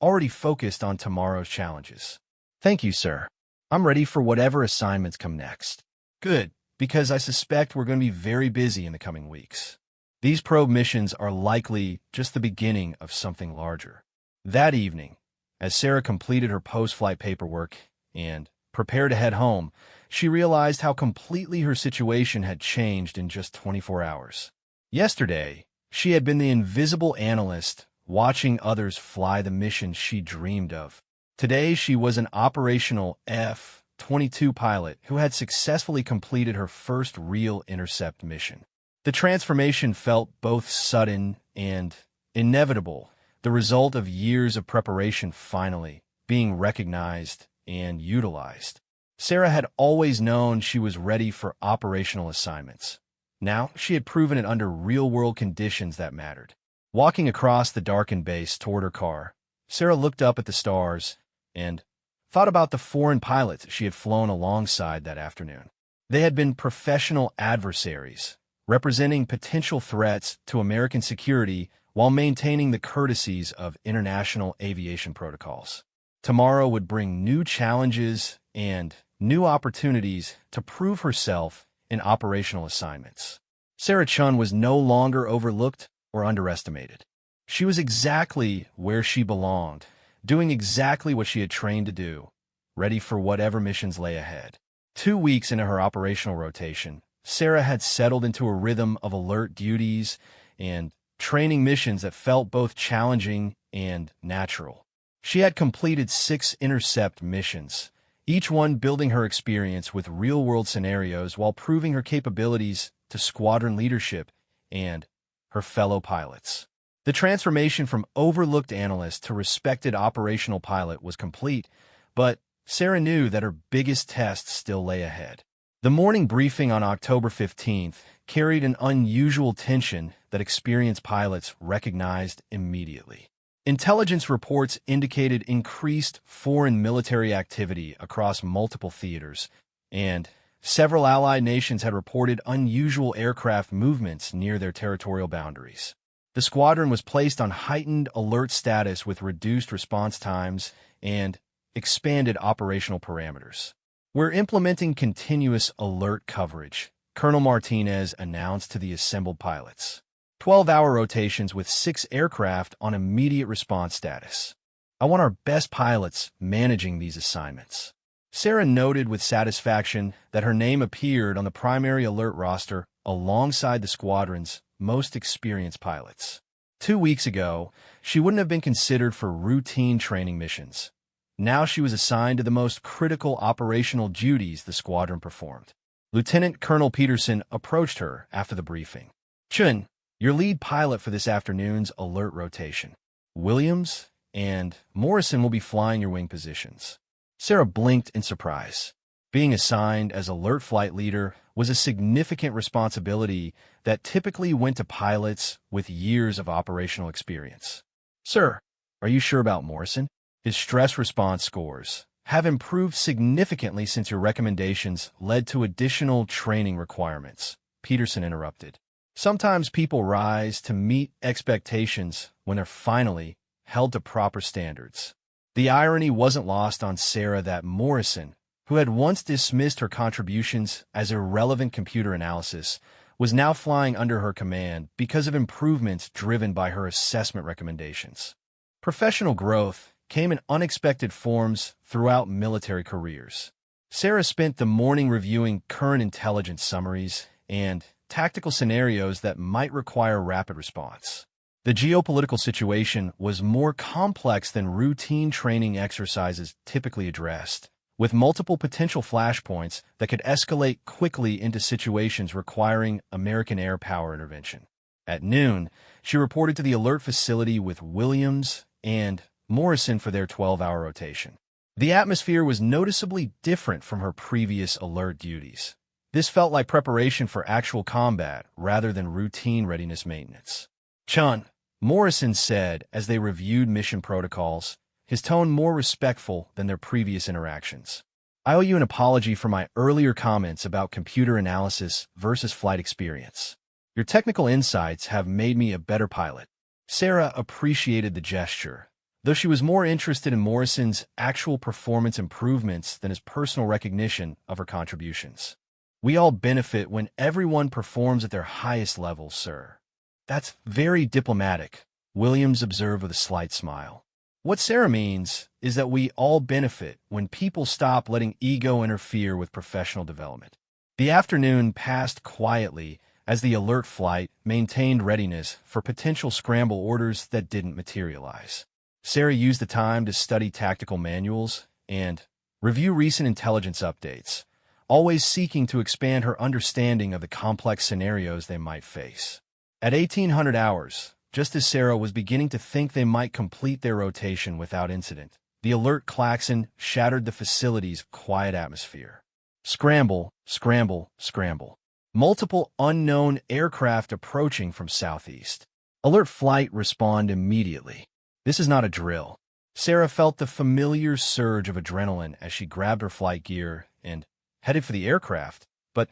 already focused on tomorrow's challenges. "Thank you, sir. I'm ready for whatever assignments come next." "Good, because I suspect we're going to be very busy in the coming weeks. These probe missions are likely just the beginning of something larger." That evening, as Sarah completed her post-flight paperwork and prepared to head home, she realized how completely her situation had changed in just 24 hours. Yesterday, she had been the invisible analyst watching others fly the missions she dreamed of. Today, she was an operational F-22 pilot who had successfully completed her first real intercept mission. The transformation felt both sudden and inevitable, the result of years of preparation finally being recognized and utilized. Sarah had always known she was ready for operational assignments. Now she had proven it under real-world conditions that mattered. Walking across the darkened base toward her car, Sarah looked up at the stars and thought about the foreign pilots she had flown alongside that afternoon. They had been professional adversaries, representing potential threats to American security while maintaining the courtesies of international aviation protocols. Tomorrow would bring new challenges and new opportunities to prove herself in operational assignments. Sarah Chun was no longer overlooked or underestimated. She was exactly where she belonged, doing exactly what she had trained to do, ready for whatever missions lay ahead. 2 weeks into her operational rotation, Sarah had settled into a rhythm of alert duties and training missions that felt both challenging and natural. She had completed 6 intercept missions, each one building her experience with real-world scenarios while proving her capabilities to squadron leadership and her fellow pilots. The transformation from overlooked analyst to respected operational pilot was complete, but Sarah knew that her biggest test still lay ahead. The morning briefing on October 15th carried an unusual tension that experienced pilots recognized immediately. Intelligence reports indicated increased foreign military activity across multiple theaters, and several allied nations had reported unusual aircraft movements near their territorial boundaries. The squadron was placed on heightened alert status with reduced response times and expanded operational parameters. "We're implementing continuous alert coverage," Colonel Martinez announced to the assembled pilots. 12-hour rotations with 6 aircraft on immediate response status. "I want our best pilots managing these assignments." Sarah noted with satisfaction that her name appeared on the primary alert roster alongside the squadron's most experienced pilots. 2 weeks ago, she wouldn't have been considered for routine training missions. Now she was assigned to the most critical operational duties the squadron performed. Lieutenant Colonel Peterson approached her after the briefing. "Chun, your lead pilot for this afternoon's alert rotation. Williams and Morrison will be flying your wing positions." Sarah blinked in surprise. Being assigned as alert flight leader was a significant responsibility that typically went to pilots with years of operational experience. "Sir, are you sure about Morrison? His stress response scores have improved significantly since your recommendations led to additional training requirements," Peterson interrupted. "Sometimes people rise to meet expectations when they're finally held to proper standards." The irony wasn't lost on Sarah that Morrison, who had once dismissed her contributions as irrelevant computer analysis, was now flying under her command because of improvements driven by her assessment recommendations. Professional growth came in unexpected forms throughout military careers. Sarah spent the morning reviewing current intelligence summaries and tactical scenarios that might require rapid response. The geopolitical situation was more complex than routine training exercises typically addressed, with multiple potential flashpoints that could escalate quickly into situations requiring American air power intervention. At noon, she reported to the alert facility with Williams and Morrison for their 12-hour rotation. The atmosphere was noticeably different from her previous alert duties. This felt like preparation for actual combat rather than routine readiness maintenance. "Chun," Morrison said as they reviewed mission protocols, his tone more respectful than their previous interactions. "I owe you an apology for my earlier comments about computer analysis versus flight experience. Your technical insights have made me a better pilot." Sarah appreciated the gesture, though she was more interested in Morrison's actual performance improvements than his personal recognition of her contributions. "We all benefit when everyone performs at their highest level, sir." "That's very diplomatic," Williams observed with a slight smile. "What Sarah means is that we all benefit when people stop letting ego interfere with professional development." The afternoon passed quietly as the alert flight maintained readiness for potential scramble orders that didn't materialize. Sarah used the time to study tactical manuals and review recent intelligence updates, always seeking to expand her understanding of the complex scenarios they might face. At 1800 hours, just as Sarah was beginning to think they might complete their rotation without incident, the alert klaxon shattered the facility's quiet atmosphere. Scramble, scramble, scramble. Multiple unknown aircraft approaching from southeast. Alert flight, respond immediately. This is not a drill. Sarah felt the familiar surge of adrenaline as she grabbed her flight gear and headed for the aircraft, but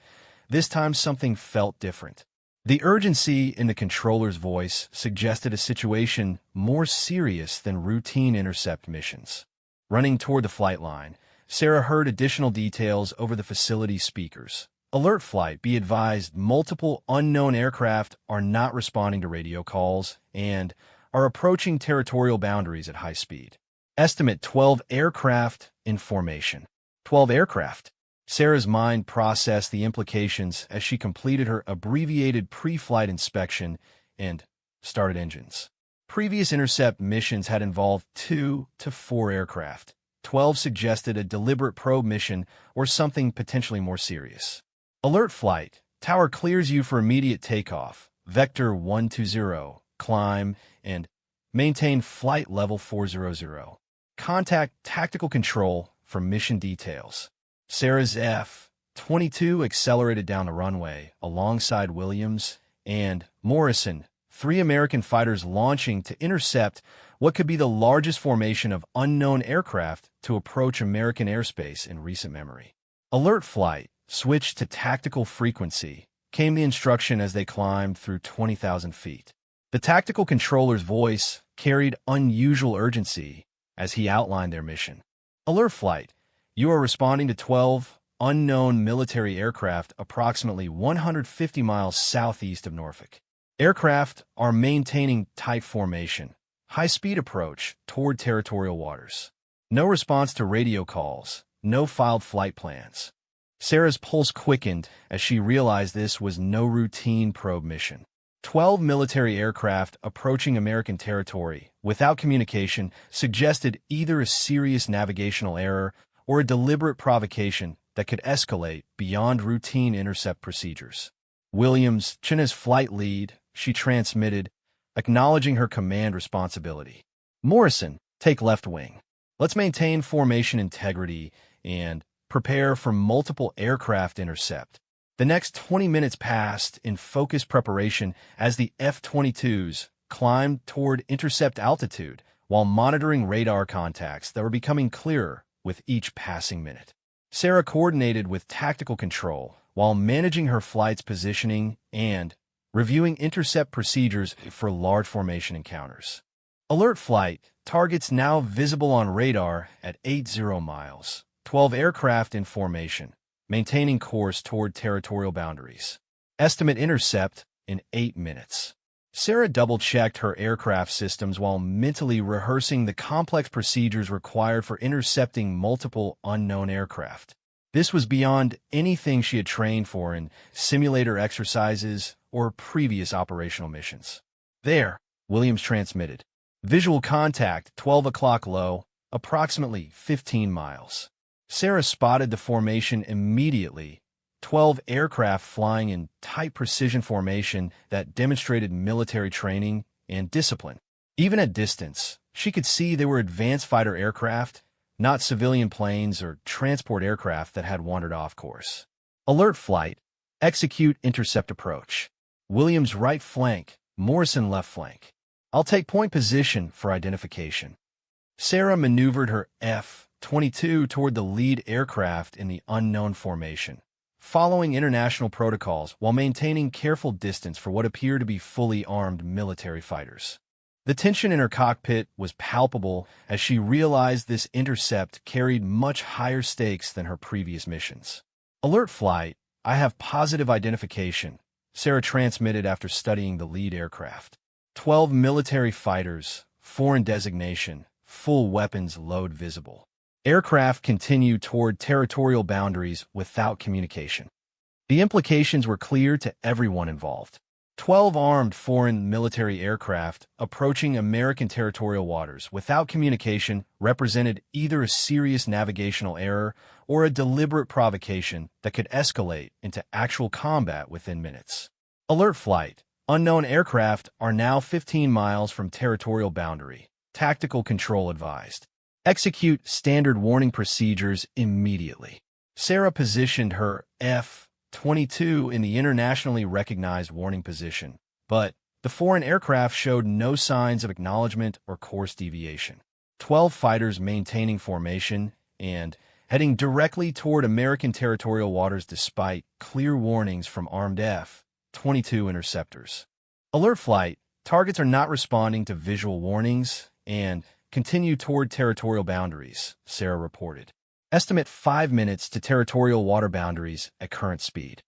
this time something felt different. The urgency in the controller's voice suggested a situation more serious than routine intercept missions. Running toward the flight line, Sarah heard additional details over the facility's speakers. Alert flight, be advised, multiple unknown aircraft are not responding to radio calls and are approaching territorial boundaries at high speed. Estimate 12 aircraft in formation. 12 aircraft. Sarah's mind processed the implications as she completed her abbreviated pre-flight inspection and started engines. Previous intercept missions had involved 2 to 4 aircraft. 12 suggested a deliberate probe mission or something potentially more serious. Alert flight. Tower clears you for immediate takeoff. Vector 120. Climb and maintain flight level 400. Contact tactical control for mission details. Sarah's F-22 accelerated down the runway alongside Williams and Morrison, 3 American fighters launching to intercept what could be the largest formation of unknown aircraft to approach American airspace in recent memory. Alert flight, switched to tactical frequency, came the instruction as they climbed through 20,000 feet. The tactical controller's voice carried unusual urgency as he outlined their mission. Alert flight, you are responding to 12 unknown military aircraft approximately 150 miles southeast of Norfolk. Aircraft are maintaining tight formation, high-speed approach toward territorial waters. No response to radio calls, no filed flight plans. Sarah's pulse quickened as she realized this was no routine probe mission. 12 military aircraft approaching American territory without communication suggested either a serious navigational error or a deliberate provocation that could escalate beyond routine intercept procedures. Williams, China's flight lead, she transmitted, acknowledging her command responsibility. Morrison, take left wing. Let's maintain formation integrity and prepare for multiple aircraft intercept. The next 20 minutes passed in focused preparation as the F-22s climbed toward intercept altitude while monitoring radar contacts that were becoming clearer with each passing minute. Sarah coordinated with tactical control while managing her flight's positioning and reviewing intercept procedures for large formation encounters. Alert flight, targets now visible on radar at 80 miles. 12 aircraft in formation, maintaining course toward territorial boundaries. Estimate intercept in 8 minutes. Sarah double-checked her aircraft systems while mentally rehearsing the complex procedures required for intercepting multiple unknown aircraft. This was beyond anything she had trained for in simulator exercises or previous operational missions. There, Williams transmitted. Visual contact, 12 o'clock low, approximately 15 miles. Sarah spotted the formation immediately. 12 aircraft flying in tight precision formation that demonstrated military training and discipline. Even at distance, she could see they were advanced fighter aircraft, not civilian planes or transport aircraft that had wandered off course. Alert flight, execute intercept approach. Williams right flank, Morrison left flank. I'll take point position for identification. Sarah maneuvered her F-22 toward the lead aircraft in the unknown formation, following international protocols while maintaining careful distance for what appeared to be fully armed military fighters. The tension in her cockpit was palpable as she realized this intercept carried much higher stakes than her previous missions. Alert flight, I have positive identification, Sarah transmitted after studying the lead aircraft. 12 military fighters, foreign designation, full weapons load visible. Aircraft continued toward territorial boundaries without communication. The implications were clear to everyone involved. 12 armed foreign military aircraft approaching American territorial waters without communication represented either a serious navigational error or a deliberate provocation that could escalate into actual combat within minutes. Alert flight. Unknown aircraft are now 15 miles from territorial boundary. Tactical control advised. Execute standard warning procedures immediately. Sarah positioned her F-22 in the internationally recognized warning position, but The foreign aircraft showed no signs of acknowledgement or course deviation. 12 fighters maintaining formation and heading directly toward American territorial waters despite clear warnings from armed F-22 interceptors. Alert flight, targets are not responding to visual warnings and continue toward territorial boundaries, Sarah reported. Estimate 5 minutes to territorial water boundaries at current speed.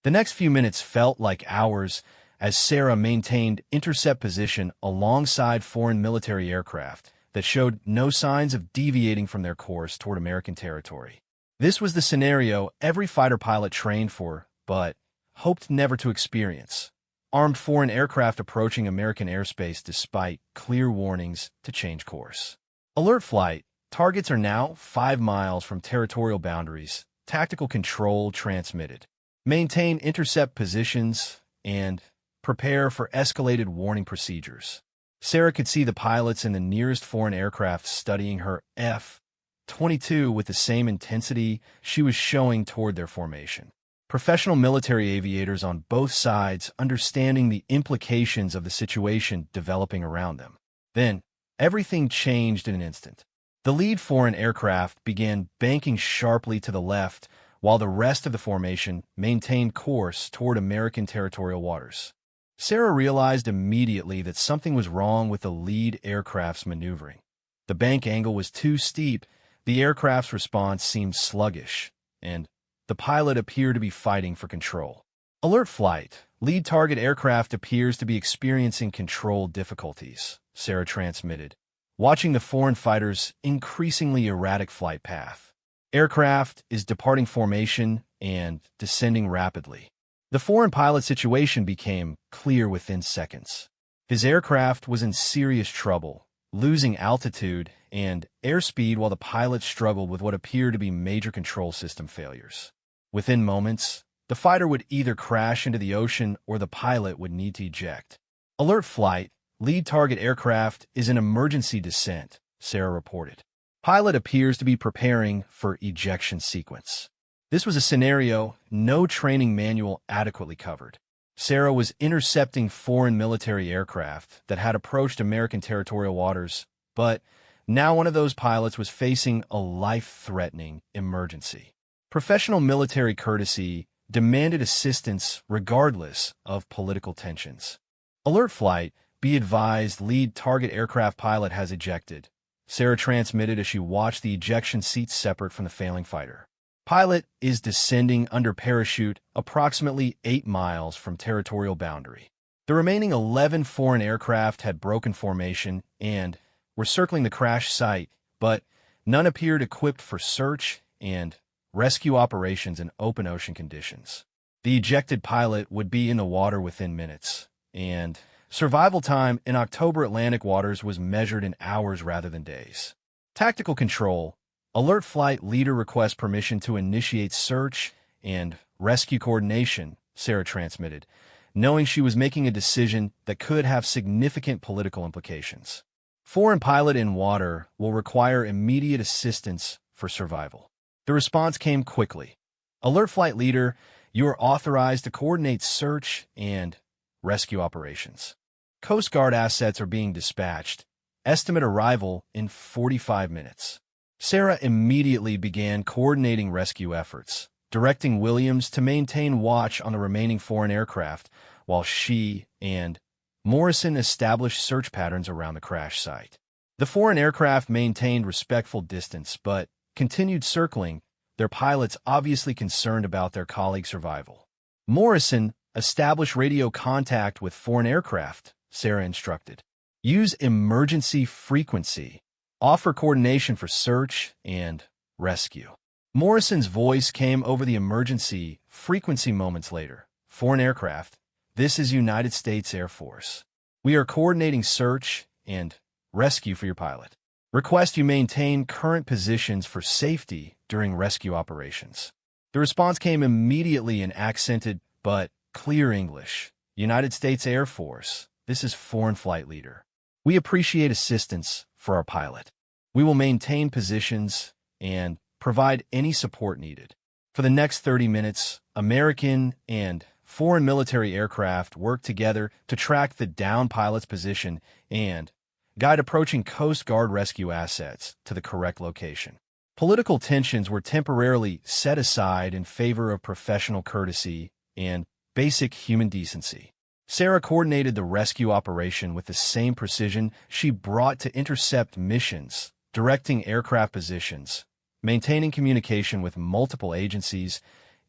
The next few minutes felt like hours as Sarah maintained intercept position alongside foreign military aircraft that showed no signs of deviating from their course toward American territory. This was the scenario every fighter pilot trained for, but hoped never to experience. Armed foreign aircraft approaching American airspace despite clear warnings to change course. Alert flight, targets are now 5 miles from territorial boundaries, tactical control transmitted. Maintain intercept positions and prepare for escalated warning procedures. Sarah could see the pilots in the nearest foreign aircraft studying her F-22 with the same intensity she was showing toward their formation. Professional military aviators on both sides understanding the implications of the situation developing around them. Then, everything changed in an instant. The lead foreign aircraft began banking sharply to the left, while the rest of the formation maintained course toward American territorial waters. Sarah realized immediately that something was wrong with the lead aircraft's maneuvering. The bank angle was too steep, the aircraft's response seemed sluggish, and the pilot appeared to be fighting for control. Alert flight, lead target aircraft appears to be experiencing control difficulties, Sarah transmitted, watching the foreign fighter's increasingly erratic flight path. Aircraft is departing formation and descending rapidly. The foreign pilot's situation became clear within seconds. His aircraft was in serious trouble, losing altitude and airspeed while the pilot struggled with what appeared to be major control system failures. Within moments, the fighter would either crash into the ocean or the pilot would need to eject. Alert flight, lead target aircraft is in emergency descent, Sarah reported. Pilot appears to be preparing for ejection sequence. This was a scenario no training manual adequately covered. Sarah was intercepting foreign military aircraft that had approached American territorial waters, but now one of those pilots was facing a life-threatening emergency. Professional military courtesy demanded assistance regardless of political tensions. Alert flight, be advised lead target aircraft pilot has ejected, Sarah transmitted as she watched the ejection seats separate from the failing fighter. Pilot is descending under parachute approximately 8 miles from territorial boundary. The remaining 11 foreign aircraft had broken formation and were circling the crash site, but none appeared equipped for search and rescue operations in open ocean conditions. The ejected pilot would be in the water within minutes, and survival time in October Atlantic waters was measured in hours rather than days. Tactical control. Alert flight leader requests permission to initiate search and rescue coordination, Sarah transmitted, knowing she was making a decision that could have significant political implications. Foreign pilot in water will require immediate assistance for survival. The response came quickly. Alert flight leader, you are authorized to coordinate search and rescue operations. Coast Guard assets are being dispatched. Estimate arrival in 45 minutes. Sarah immediately began coordinating rescue efforts, directing Williams to maintain watch on the remaining foreign aircraft, while she and Morrison established search patterns around the crash site. The foreign aircraft maintained respectful distance, but continued circling, their pilots obviously concerned about their colleagues' survival. Morrison established radio contact with foreign aircraft, Sarah instructed. Use emergency frequency. Offer coordination for search and rescue. Morrison's voice came over the emergency frequency moments later. Foreign aircraft, this is United States Air Force. We are coordinating search and rescue for your pilot. Request you maintain current positions for safety during rescue operations. The response came immediately in accented but clear English. United States Air Force, this is foreign flight leader. We appreciate assistance for our pilot. We will maintain positions and provide any support needed. For the next 30 minutes, American and foreign military aircraft worked together to track the downed pilot's position and guide approaching Coast Guard rescue assets to the correct location. Political tensions were temporarily set aside in favor of professional courtesy and basic human decency. Sarah coordinated the rescue operation with the same precision she brought to intercept missions, directing aircraft positions, maintaining communication with multiple agencies,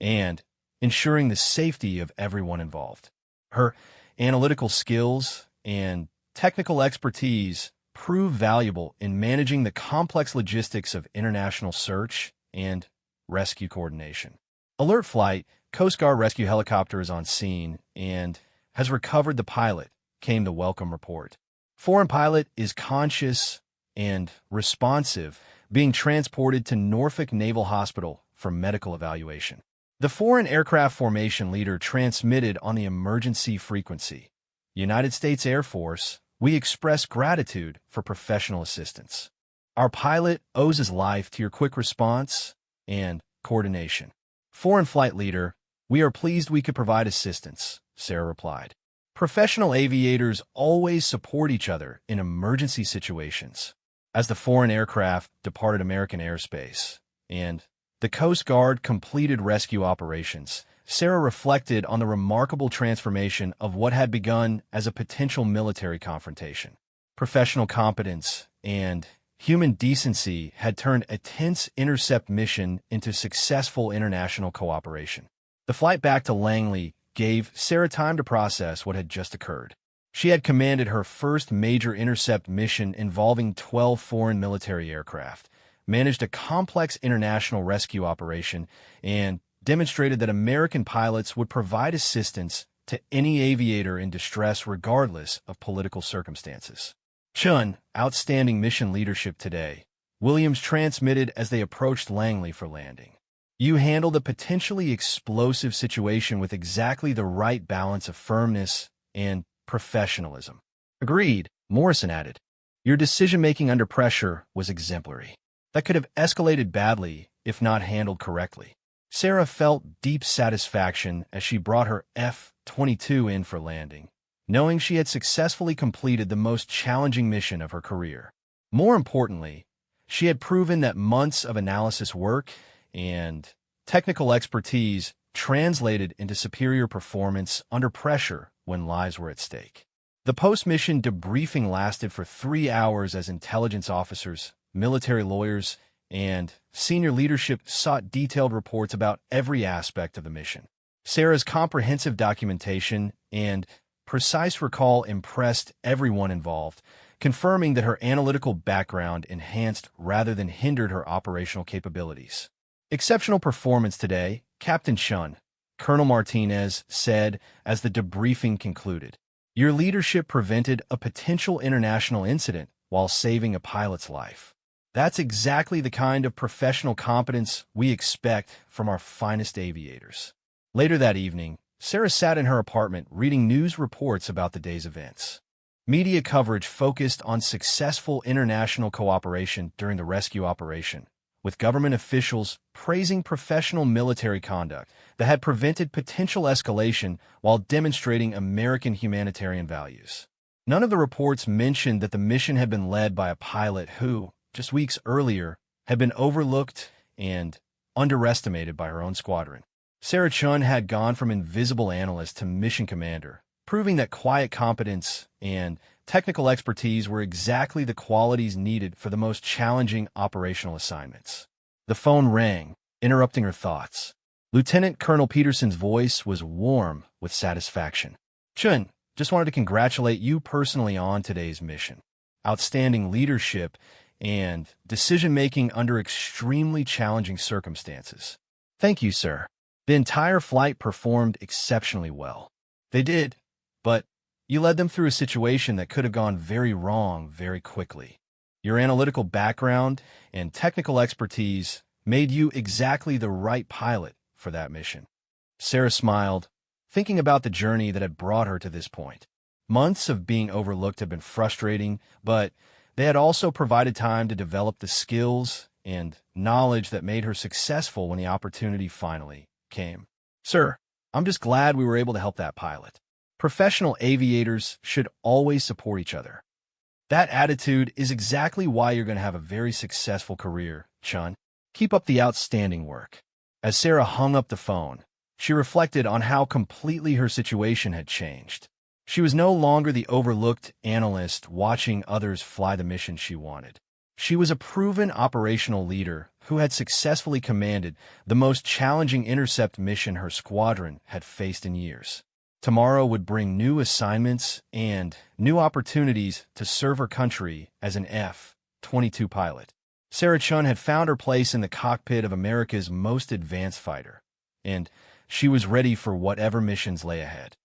and ensuring the safety of everyone involved. Her analytical skills and technical expertise proved valuable in managing the complex logistics of international search and rescue coordination. Alert Flight, Coast Guard rescue helicopter is on scene and has recovered the pilot, came the welcome report. Foreign pilot is conscious and responsive, being transported to Norfolk Naval Hospital for medical evaluation. The foreign aircraft formation leader transmitted on the emergency frequency. United States Air Force, we express gratitude for professional assistance. Our pilot owes his life to your quick response and coordination. Foreign flight leader, we are pleased we could provide assistance, Sarah replied. Professional aviators always support each other in emergency situations. As the foreign aircraft departed American airspace and the Coast Guard completed rescue operations, Sarah reflected on the remarkable transformation of what had begun as a potential military confrontation. Professional competence and human decency had turned a tense intercept mission into successful international cooperation. The flight back to Langley gave Sarah time to process what had just occurred. She had commanded her first major intercept mission involving 12 foreign military aircraft, managed a complex international rescue operation, and demonstrated that American pilots would provide assistance to any aviator in distress regardless of political circumstances. Chun, outstanding mission leadership today, Williams transmitted as they approached Langley for landing. You handled a potentially explosive situation with exactly the right balance of firmness and professionalism. Agreed, Morrison added. Your decision-making under pressure was exemplary. That could have escalated badly if not handled correctly. Sarah felt deep satisfaction as she brought her F-22 in for landing, knowing she had successfully completed the most challenging mission of her career. More importantly, she had proven that months of analysis work and technical expertise translated into superior performance under pressure when lives were at stake. The post-mission debriefing lasted for 3 hours as intelligence officers, military lawyers, and senior leadership sought detailed reports about every aspect of the mission. Sarah's comprehensive documentation and precise recall impressed everyone involved, confirming that her analytical background enhanced rather than hindered her operational capabilities. Exceptional performance today, Captain Chun, Colonel Martinez said as the debriefing concluded. Your leadership prevented a potential international incident while saving a pilot's life. That's exactly the kind of professional competence we expect from our finest aviators. Later that evening, Sarah sat in her apartment reading news reports about the day's events. Media coverage focused on successful international cooperation during the rescue operation, with government officials praising professional military conduct that had prevented potential escalation while demonstrating American humanitarian values. None of the reports mentioned that the mission had been led by a pilot who, just weeks earlier, had been overlooked and underestimated by her own squadron. Sarah Chun had gone from invisible analyst to mission commander, proving that quiet competence and technical expertise were exactly the qualities needed for the most challenging operational assignments. The phone rang, interrupting her thoughts. Lieutenant Colonel Peterson's voice was warm with satisfaction. Chun, just wanted to congratulate you personally on today's mission. Outstanding leadership and decision-making under extremely challenging circumstances. Thank you, sir. The entire flight performed exceptionally well. They did, but you led them through a situation that could have gone very wrong very quickly. Your analytical background and technical expertise made you exactly the right pilot for that mission. Sarah smiled, thinking about the journey that had brought her to this point. Months of being overlooked had been frustrating, but they had also provided time to develop the skills and knowledge that made her successful when the opportunity finally came. Sir, I'm just glad we were able to help that pilot. Professional aviators should always support each other. That attitude is exactly why you're going to have a very successful career, Chun. Keep up the outstanding work. As Sarah hung up the phone, she reflected on how completely her situation had changed. She was no longer the overlooked analyst watching others fly the mission she wanted. She was a proven operational leader who had successfully commanded the most challenging intercept mission her squadron had faced in years. Tomorrow would bring new assignments and new opportunities to serve her country as an F-22 pilot. Sarah Chun had found her place in the cockpit of America's most advanced fighter, and she was ready for whatever missions lay ahead.